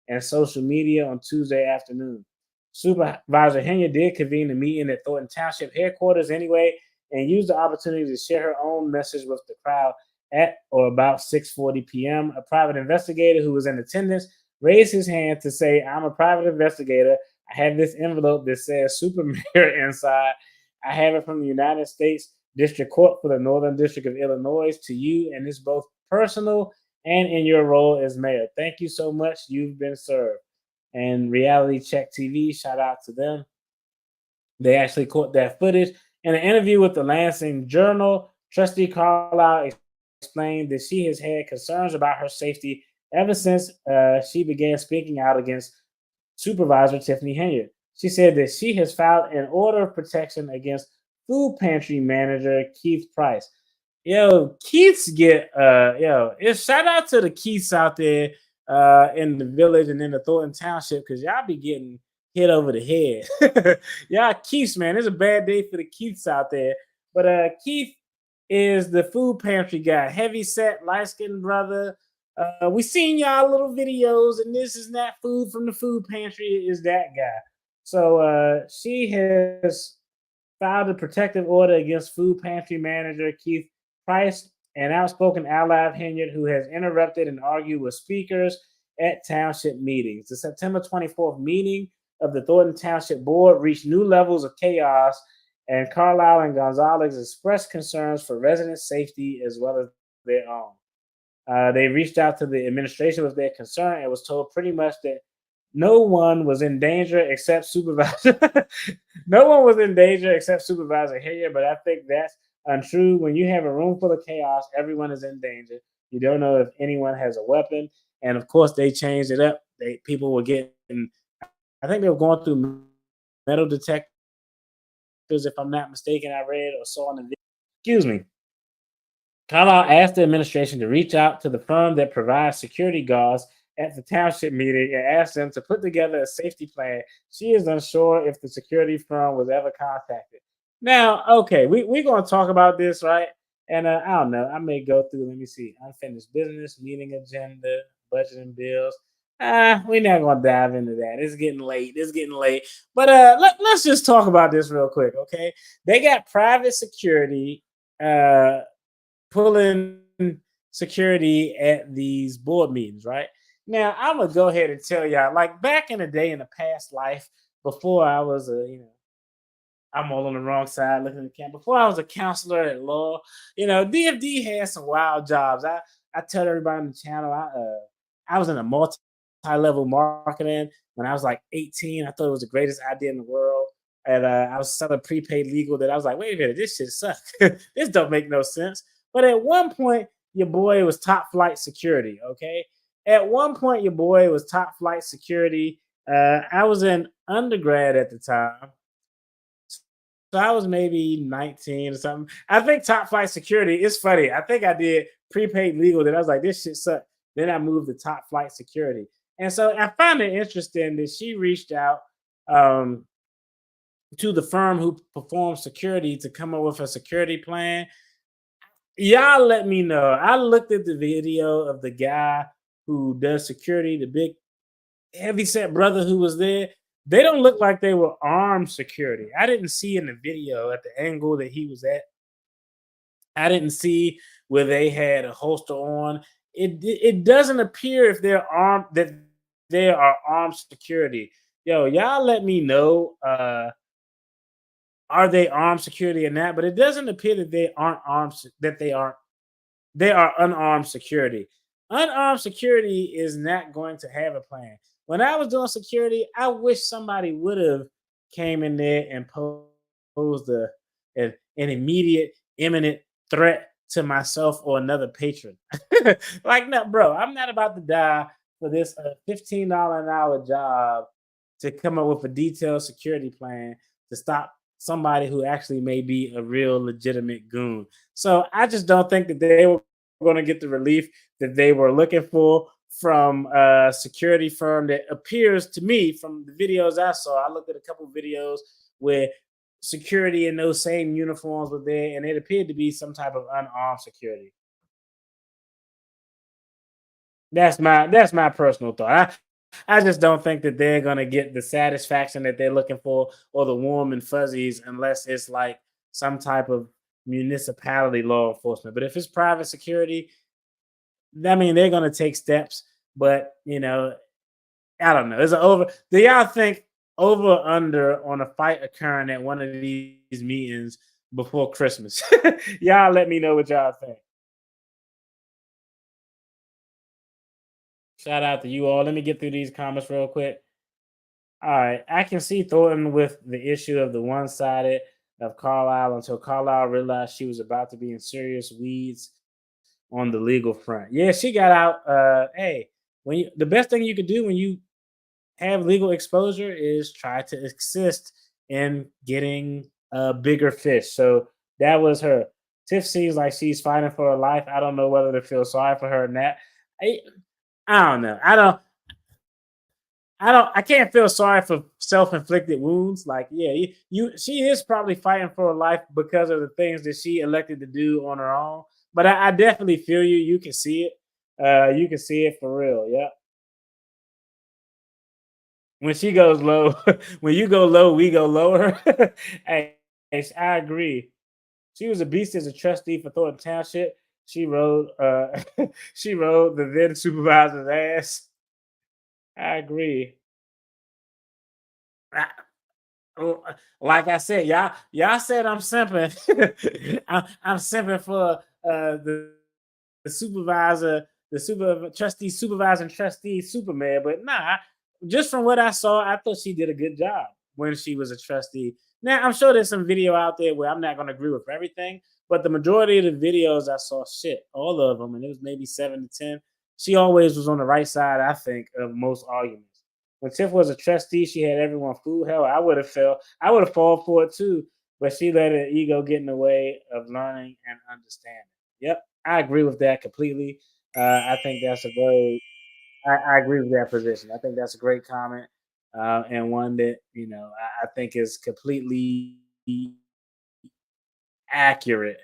and social media on Tuesday afternoon. Supervisor Henyard did convene a meeting at Thornton Township headquarters anyway and used the opportunity to share her own message with the crowd at or about 6:40 p.m. A private investigator who was in attendance raised his hand to say, "I'm a private investigator. I have this envelope that says Super Mayor inside. I have it from the United States District Court for the Northern District of Illinois to you, and it's both personal and in your role as mayor. Thank you so much. You've been served." And Reality Check TV, shout out to them. They actually caught that footage. In an interview with the Lansing Journal, trustee Carlisle explained that she has had concerns about her safety ever since she began speaking out against Supervisor Tiffany Henyard. She said that she has filed an order of protection against food pantry manager Keith Price. Keiths get it's shout out to the Keiths out there in the village and in the Thornton Township, because y'all be getting hit over the head. Y'all Keiths, man, it's a bad day for the Keiths out there. But Keith is the food pantry guy, heavy set, light-skinned brother. We seen y'all little videos, and this is not food from the food pantry, is that guy. So she has filed a protective order against food pantry manager Keith Price, an outspoken ally of Henyard who has interrupted and argued with speakers at township meetings. The September 24th meeting of the Thornton Township Board reached new levels of chaos, and Carlisle and Gonzalez expressed concerns for resident safety as well as their own. They reached out to the administration with their concern and was told pretty much that no one was in danger except Supervisor. No one was in danger except Supervisor Henyard, but I think that's untrue. When you have a room full of chaos, everyone is in danger. You don't know if anyone has a weapon. And of course, they changed it up. People were getting, I think they were going through metal detectors, if I'm not mistaken, I read or saw in the video. Excuse me. Carlisle asked the administration to reach out to the firm that provides security guards at the township meeting and asked them to put together a safety plan. She is unsure if the security firm was ever contacted. Now, okay, we're going to talk about this, right? And I don't know. I may go through, let me see, unfinished business, meeting agenda, budgeting bills. We're not going to dive into that. It's getting late. But let's just talk about this real quick, okay? They got private security pulling security at these board meetings, right? Now, I'm going to go ahead and tell y'all, like back in the day in the past life, before I was I'm all on the wrong side looking at the camera. Before I was a counselor at law, DFD had some wild jobs. I tell everybody on the channel, I was in a multi-level marketing when I was like 18. I thought it was the greatest idea in the world. And I was selling prepaid legal that I was like, wait a minute, this shit sucks. This don't make no sense. But at one point, your boy was top flight security, okay? At one point, your boy was top flight security. I was in undergrad at the time. So I was maybe 19 or something. I think top flight security is funny. I think I did prepaid legal that I was like, this shit sucks. Then I moved to top flight security. And so I found it interesting that she reached out to the firm who performs security to come up with a security plan. Y'all let me know. I looked at the video of the guy who does security, the big heavyset brother who was there. They don't look like they were armed security. I didn't see in the video at the angle that he was at. I didn't see where they had a holster on. It doesn't appear if they're armed that they are armed security. Yo, y'all let me know. Are they armed security or not? But it doesn't appear that they aren't armed. That they are unarmed security. Unarmed security is not going to have a plan. When I was doing security, I wish somebody would have came in there and posed an immediate, imminent threat to myself or another patron. Like, no, bro, I'm not about to die for this $15 an hour job to come up with a detailed security plan to stop somebody who actually may be a real legitimate goon. So I just don't think that they were going to get the relief that they were looking for from a security firm that appears to me from the videos I saw. I looked at a couple of videos where security in those same uniforms were there, and it appeared to be some type of unarmed security. That's my personal thought. I just don't think that they're gonna get the satisfaction that they're looking for or the warm and fuzzies unless it's like some type of municipality law enforcement. But if it's private security, I mean, they're gonna take steps. But I don't know. Is it over? Do y'all think over or under on a fight occurring at one of these meetings before Christmas? Y'all let me know what y'all think. Shout out to you all. Let me get through these comments real quick. All right. I can see Thornton with the issue of the one-sided of Carlisle until Carlisle realized she was about to be in serious weeds on the legal front. Yeah, she got out. Hey, the best thing you could do when you have legal exposure is try to assist in getting bigger fish. So that was her. Tiff seems like she's fighting for her life. I don't know whether to feel sorry for her or not. I don't know. I can't feel sorry for self-inflicted wounds. Like, yeah, she is probably fighting for her life because of the things that she elected to do on her own. But I definitely feel you. You can see it. You can see it for real. Yeah. When she goes low, when you go low, we go lower. Hey, I agree. She was a beast as a trustee for Thornton Township. She rode she rode the then supervisor's ass. I agree. Like I said, y'all said I'm simping. I'm simping for the supervisor, trustee, supervising trustee, Superman. But nah, just from what I saw, I thought she did a good job when she was a trustee. Now, I'm sure there's some video out there where I'm not going to agree with everything, but the majority of the videos I saw, all of them, and it was maybe 7 to 10. She always was on the right side, I think, of most arguments. When Tiff was a trustee, she had everyone fooled. Hell, I would have fallen for it too, but she let her ego get in the way of learning and understanding. Yep, I agree with that completely. I think that's I agree with that position. I think that's a great comment, and one that I think is completely accurate.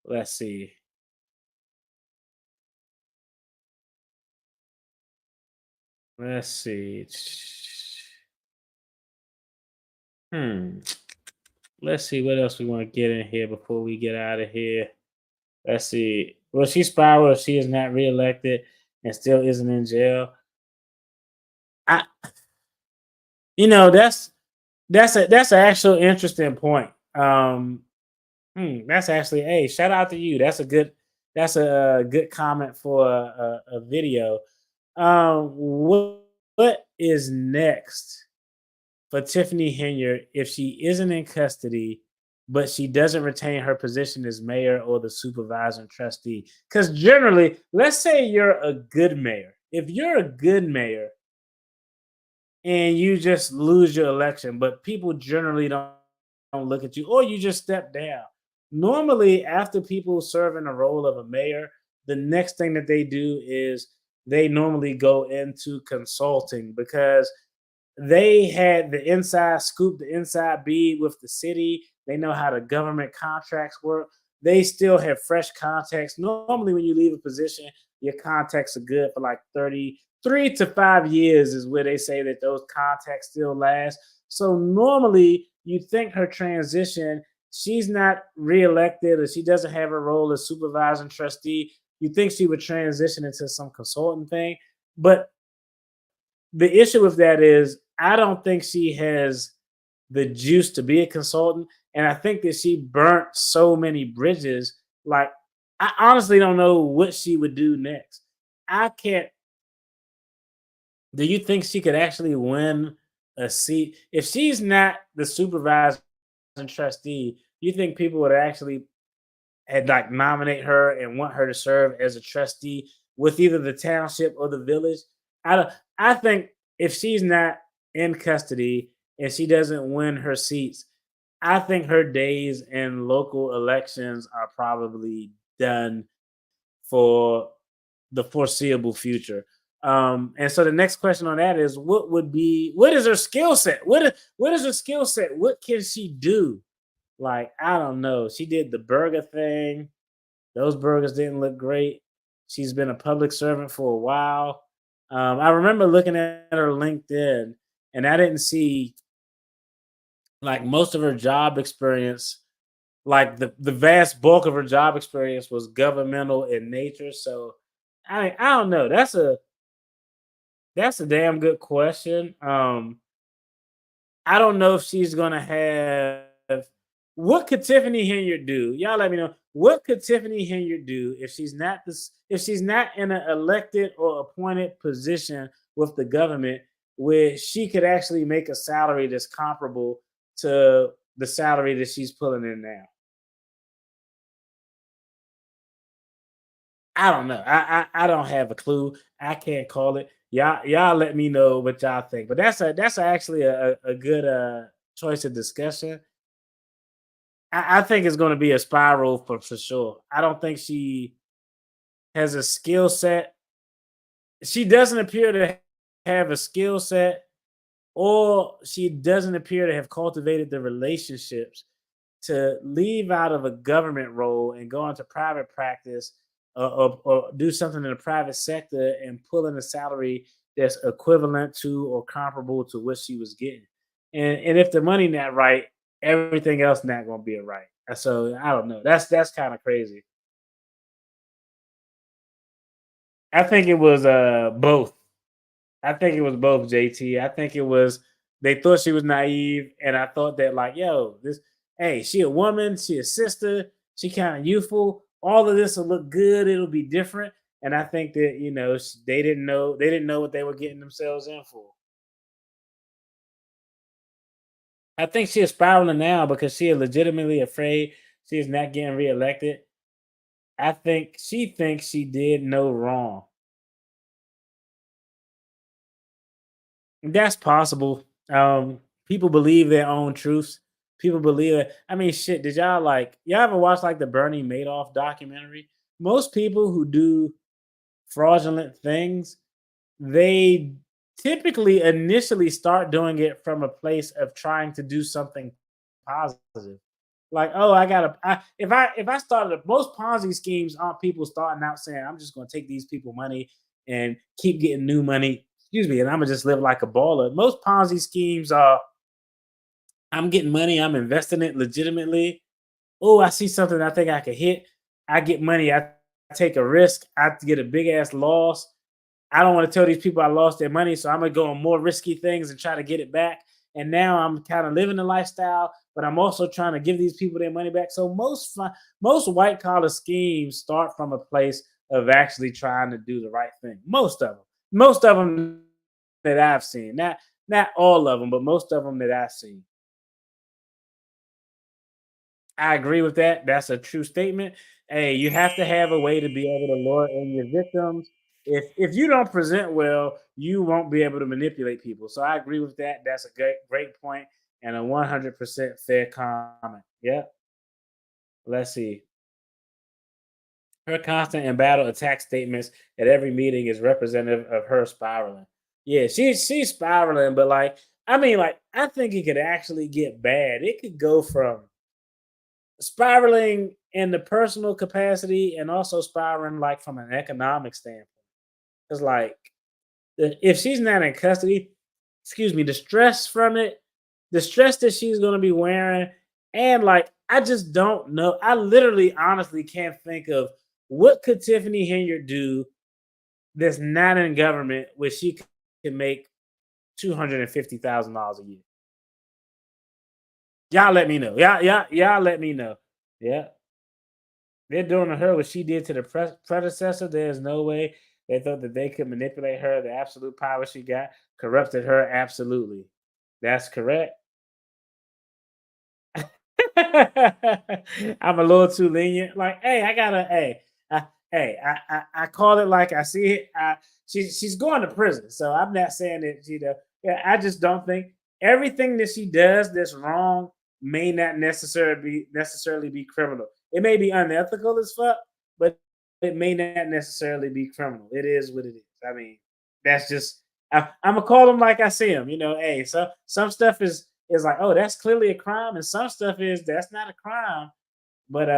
Let's see. Let's see. Let's see what else we want to get in here before we get out of here. Let's see. Well, she spiraled. She is not reelected and still isn't in jail. That's an actual interesting point. That's actually, hey, shout out to you. That's a good comment for a video. What is next for Tiffany Henyard if she isn't in custody, but she doesn't retain her position as mayor or the supervisor and trustee? Because generally, let's say you're a good mayor. If you're a good mayor and you just lose your election, but people generally don't look at you, or you just step down. Normally, after people serve in the role of a mayor, the next thing that they do is they normally go into consulting because they had the inside scoop, the inside bead with the city. They know how the government contracts work. They still have fresh contacts. Normally, when you leave a position, your contacts are good for like 3 to 5 years, is where they say that those contacts still last. So normally, you think her transition, she's not reelected or she doesn't have a role as supervisor and trustee. You think she would transition into some consultant thing. But the issue with that is I don't think she has the juice to be a consultant. And I think that she burnt so many bridges. Like, I honestly don't know what she would do next. I can't. Do you think she could actually win a seat? If she's not the supervisor and trustee, you think people would actually had like nominate her and want her to serve as a trustee with either the township or the village? I don't, I think if she's not in custody and she doesn't win her seats, I think her days in local elections are probably done for the foreseeable future. And so the next question on that is what is her skill set? What is her skill set? What can she do? Like, I don't know. She did the burger thing. Those burgers didn't look great. She's been a public servant for a while. I remember looking at her LinkedIn and I didn't see like most of her job experience, like the vast bulk of her job experience was governmental in nature. So I don't know. That's a damn good question. I don't know if she's gonna have. What could Tiffany Henyard do? Y'all let me know. What could Tiffany Henyard do if she's not this? If she's not in an elected or appointed position with the government, where she could actually make a salary that's comparable to the salary that she's pulling in now? I don't know. I don't have a clue. I can't call it. Y'all let me know what y'all think. But that's actually a good choice of discussion. I think it's going to be a spiral for sure. I don't think she has a skill set. She doesn't appear to have a skill set, or she doesn't appear to have cultivated the relationships to leave out of a government role and go into private practice, or do something in the private sector and pull in a salary that's equivalent to or comparable to what she was getting. And if the money not right, everything else not going to be right. So I don't know. That's kind of crazy. I think it was both. I think it was both, JT. I think it was they thought she was naive, and I thought that like, yo, hey, she a woman, she a sister, she kind of youthful. All of this will look good. It'll be different, and I think that they didn't know what they were getting themselves in for. I think she is spiraling now because she is legitimately afraid she is not getting reelected. I think she thinks she did no wrong. That's possible. People believe their own truths. People believe it. I mean, shit. Did y'all ever watch like the Bernie Madoff documentary? Most people who do fraudulent things, they typically initially start doing it from a place of trying to do something positive. Like, oh, if I started most Ponzi schemes aren't people starting out saying, I'm just gonna take these people money and keep getting new money, excuse me, and I'm gonna just live like a baller. Most Ponzi schemes are I'm getting money, I'm investing it legitimately. Oh, I see something I think I could hit. I get money, I take a risk, I get a big ass loss. I don't want to tell these people I lost their money, so I'm gonna go on more risky things and try to get it back. And now I'm kind of living the lifestyle, but I'm also trying to give these people their money back. So most white collar schemes start from a place of actually trying to do the right thing. Most of them. Most of them that I've seen, not all of them, but most of them that I've seen. I agree with that. That's a true statement. Hey, you have to have a way to be able to lure in your victims. If you don't present well, you won't be able to manipulate people. So I agree with that. That's a great point and a 100% fair comment. Yeah. Let's see. Her constant and battle attack statements at every meeting is representative of her spiraling. Yeah, she's spiraling, but like I mean, like I think it could actually get bad. It could go from spiraling in the personal capacity and also spiraling like from an economic standpoint. It's like if she's not in custody, excuse me, the stress from it, the stress that she's going to be wearing, and like I just don't know. I literally, honestly, can't think of what could Tiffany Henyard do that's not in government where she can make $250,000 a year. Y'all let me know. Y'all let me know. Yeah. They're doing to her what she did to the predecessor. There's no way they thought that they could manipulate her. The absolute power she got corrupted her. Absolutely. That's correct. I'm a little too lenient. Like, hey, I gotta, I call it like I see it. She's going to prison, so I'm not saying that yeah, I just don't think everything that she does that's wrong may not necessarily be criminal. It may be unethical as fuck, but it may not necessarily be criminal. It is what it is. I mean, that's just I'm gonna call them like I see them. You know, hey, so some stuff is like, oh, that's clearly a crime, and some stuff is that's not a crime, but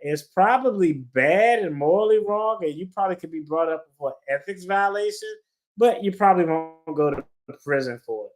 it's probably bad and morally wrong, and you probably could be brought up for ethics violation, but you probably won't go to prison for it.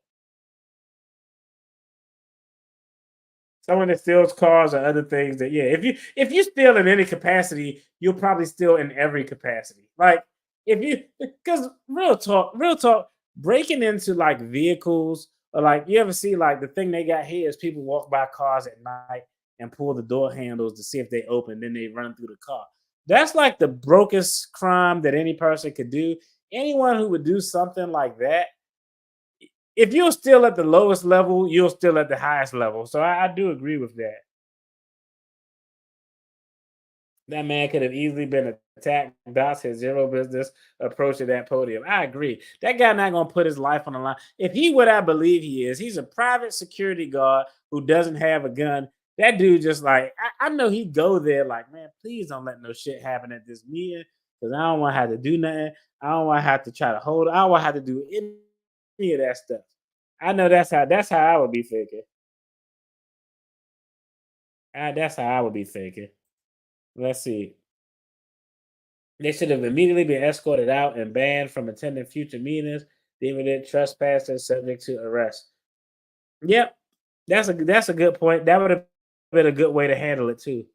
Someone that steals cars or other things that, yeah, if you steal in any capacity, you'll probably steal in every capacity. Like if you because real talk, breaking into like vehicles or like you ever see like the thing they got here is people walk by cars at night and pull the door handles to see if they open, then they run through the car. That's like the brokest crime that any person could do. Anyone who would do something like that, if you're still at the lowest level, you're still at the highest level. So I do agree with that. That man could have easily been attacked. Dots had zero business approaching that podium. I agree. That guy not gonna put his life on the line. If he what I believe he is, he's a private security guard who doesn't have a gun. That dude just like I know he'd go there like, man, please don't let no shit happen at this meeting because I don't want to have to do nothing. I don't want to have to try to hold. I don't want to have to do any of that stuff. I know that's how I would be thinking. That's how I would be thinking. Let's see. They should have immediately been escorted out and banned from attending future meetings. Deeming it trespassers subject to arrest. Yep, that's a good point. That would have been a good way to handle it too.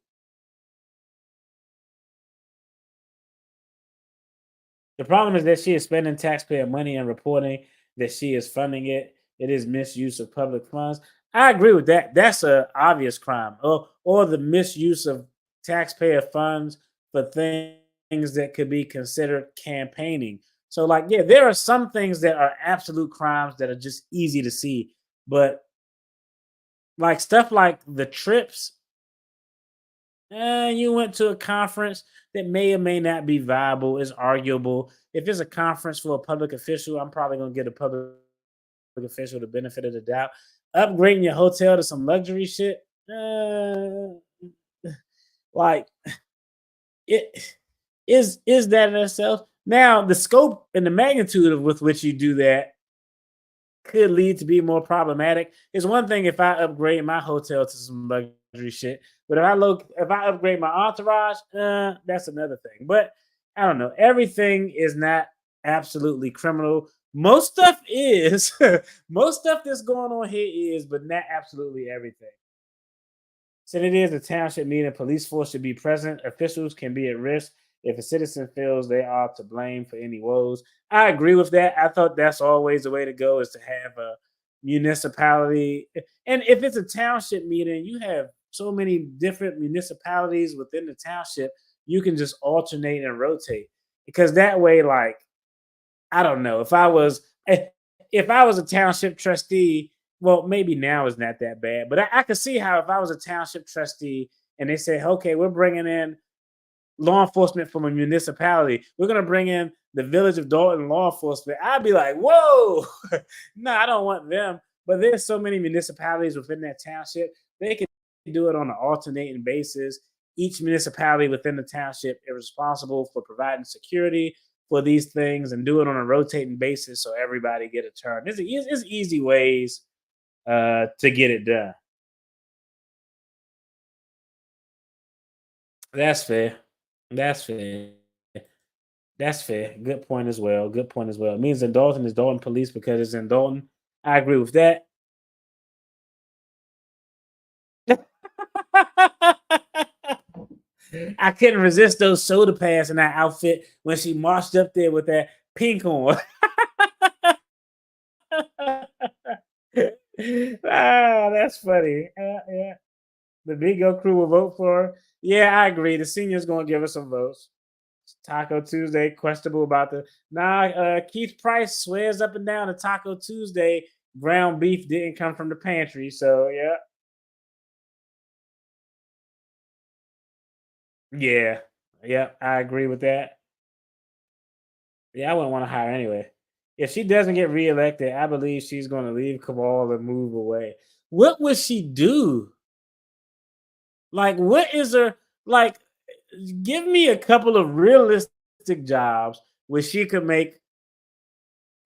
The problem is that she is spending taxpayer money and reporting that she is funding it. It is misuse of public funds. I agree with that. That's an obvious crime. Or the misuse of taxpayer funds for things that could be considered campaigning. So, like, yeah, there are some things that are absolute crimes that are just easy to see. But like stuff like the trips, you went to a conference that may or may not be viable, is arguable. If it's a conference for a public official, I'm probably gonna get a public official the benefit of the doubt. Upgrading your hotel to some luxury shit, like it is that in itself. Now the scope and the magnitude of with which you do that could lead to be more problematic. It's one thing if I upgrade my hotel to some luxury shit, but if I upgrade my entourage, that's another thing. But I don't know. Everything is not absolutely criminal. Most stuff is. Most stuff that's going on here is, but not absolutely everything. So it is a township meeting. Police force should be present. Officials can be at risk if a citizen feels they are to blame for any woes. I agree with that. I thought that's always the way to go is to have a municipality. And if it's a township meeting, you have so many different municipalities within the township, you can just alternate and rotate. Because that way, like, I don't know if I was a township trustee. Well, maybe now is not that bad, but I could see how if I was a township trustee and they said, okay, we're bringing in law enforcement from a municipality, we're going to bring in the village of Dalton law enforcement, I'd be like, whoa, no, I don't want them. But there's so many municipalities within that township, they can do it on an alternating basis. Each municipality within the township is responsible for providing security for these things and do it on a rotating basis so everybody get a turn. There's easy ways to get it done. That's fair. That's fair. That's fair. Good point as well. Good point as well. It means in Dalton is Dalton Police because it's in Dalton. I agree with that. I couldn't resist those soda pants in that outfit when she marched up there with that pink on. That's funny. Yeah. The Big O crew will vote for her. Yeah, I agree. The seniors gonna give us some votes. Taco Tuesday, questionable about the Keith Price swears up and down the Taco Tuesday ground beef didn't come from the pantry. So yeah. Yeah, I agree with that. Yeah, I wouldn't want to hire anyway. If she doesn't get reelected, I believe she's going to leave Cabal and move away. What would she do? Like, what is her like? Give me a couple of realistic jobs where she could make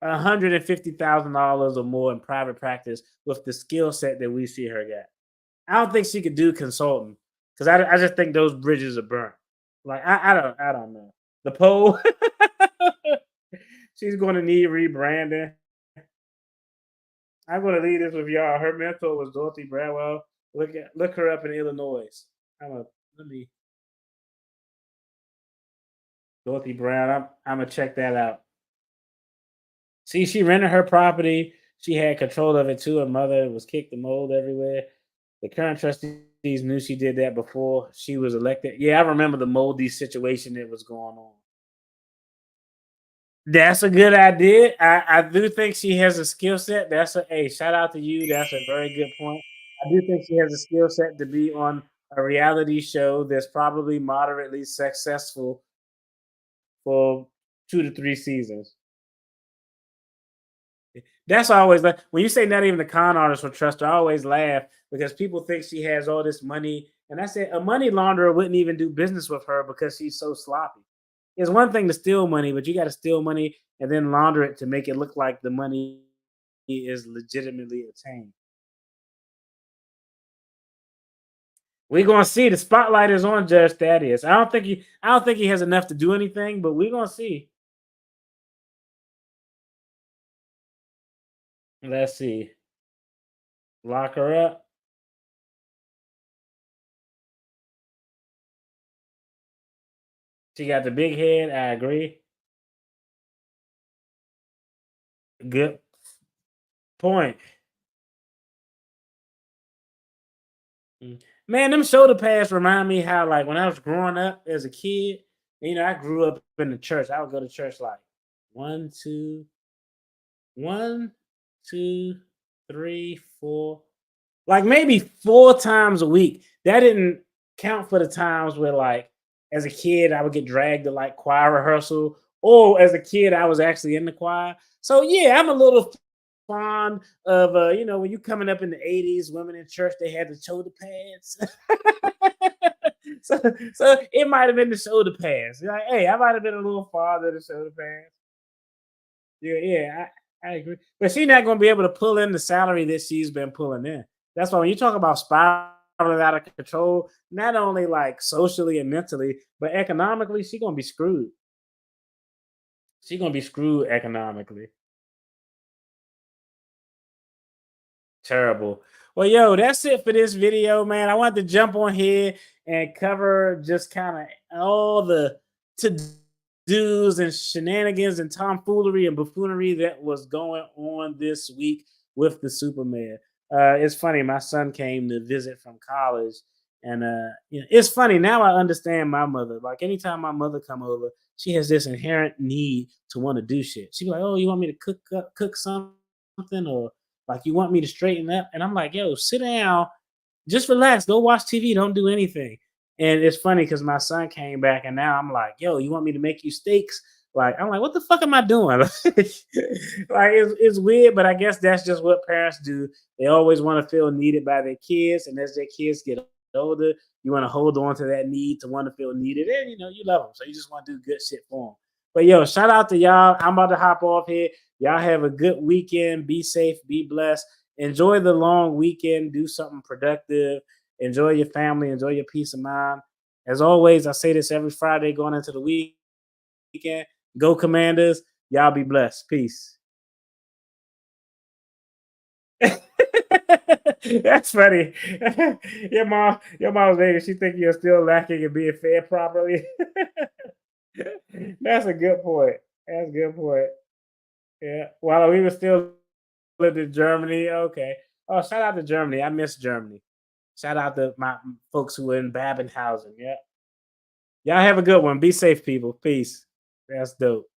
$150,000 or more in private practice with the skill set that we see her get. I don't think she could do consulting because I just think those bridges are burnt. Like I don't know. The poll, she's going to need rebranding. I'm going to leave this with y'all. Her mentor was Dorothy Bradwell. Look her up in Illinois. Dorothy Brown. I'm gonna check that out. See, she rented her property. She had control of it too. Her mother was kicked the mold everywhere. The current trustees knew she did that before she was elected. Yeah, I remember the moldy situation that was going on. That's a good idea. I do think she has a skill set. Shout out to you. That's a very good point. I do think she has a skill set to be on a reality show that's probably moderately successful for 2 to 3 seasons. That's always like when you say not even the con artist will trust her. I always laugh because people think she has all this money, and I said a money launderer wouldn't even do business with her because she's so sloppy. It's one thing to steal money, but you got to steal money and then launder it to make it look like the money is legitimately obtained. We're gonna see. The spotlight is on Judge Thaddeus. I don't think he has enough to do anything, but we're gonna see. Let's see. Lock her up. She got the big head. I agree. Good point. Man, them shoulder pads remind me how, like, when I was growing up as a kid, I grew up in the church. I would go to church like 1, 2, 3, 4, like maybe 4 times a week. That didn't count for the times where, like, as a kid, I would get dragged to like choir rehearsal, or as a kid, I was actually in the choir. So yeah, I'm a little fond of when you coming up in the 80s, women in church, they had the shoulder pads. so it might have been the shoulder pads. Like, hey, I might have been a little fond of the shoulder pads. Yeah, I agree. But she's not going to be able to pull in the salary that she's been pulling in. That's why when you talk about spiraling out of control, not only like socially and mentally, but economically, she's going to be screwed. She's going to be screwed economically. Terrible. Well, yo, that's it for this video, man. I wanted to jump on here and cover just kind of all the to-dos and shenanigans and tomfoolery and buffoonery that was going on this week with the super mayor. It's funny, my son came to visit from college, And it's funny now. I understand my mother. Like anytime my mother come over, she has this inherent need to want to do shit. She be like, "Oh, you want me to cook something, or like you want me to straighten up?" And I'm like, "Yo, sit down, just relax, go watch TV, don't do anything." And it's funny because my son came back, and now I'm like, "Yo, you want me to make you steaks?" Like I'm like, "What the fuck am I doing?" Like it's weird, but I guess that's just what parents do. They always want to feel needed by their kids, and as their kids get older, you want to hold on to that need to want to feel needed, and you love them, so you just want to do good shit for them. But yo, shout out to y'all. I'm about to hop off here. Y'all have a good weekend. Be safe. Be blessed. Enjoy the long weekend. Do something productive. Enjoy your family. Enjoy your peace of mind. As always, I say this every Friday going into the weekend. Go Commanders. Y'all be blessed. Peace. That's funny. Your mom's lady, she think you're still lacking in being fed properly. That's a good point. That's a good point. Yeah. While we were still living in Germany. Okay. Oh, shout out to Germany. I miss Germany. Shout out to my folks who are in Babenhausen. Yeah. Y'all have a good one. Be safe, people. Peace. That's dope.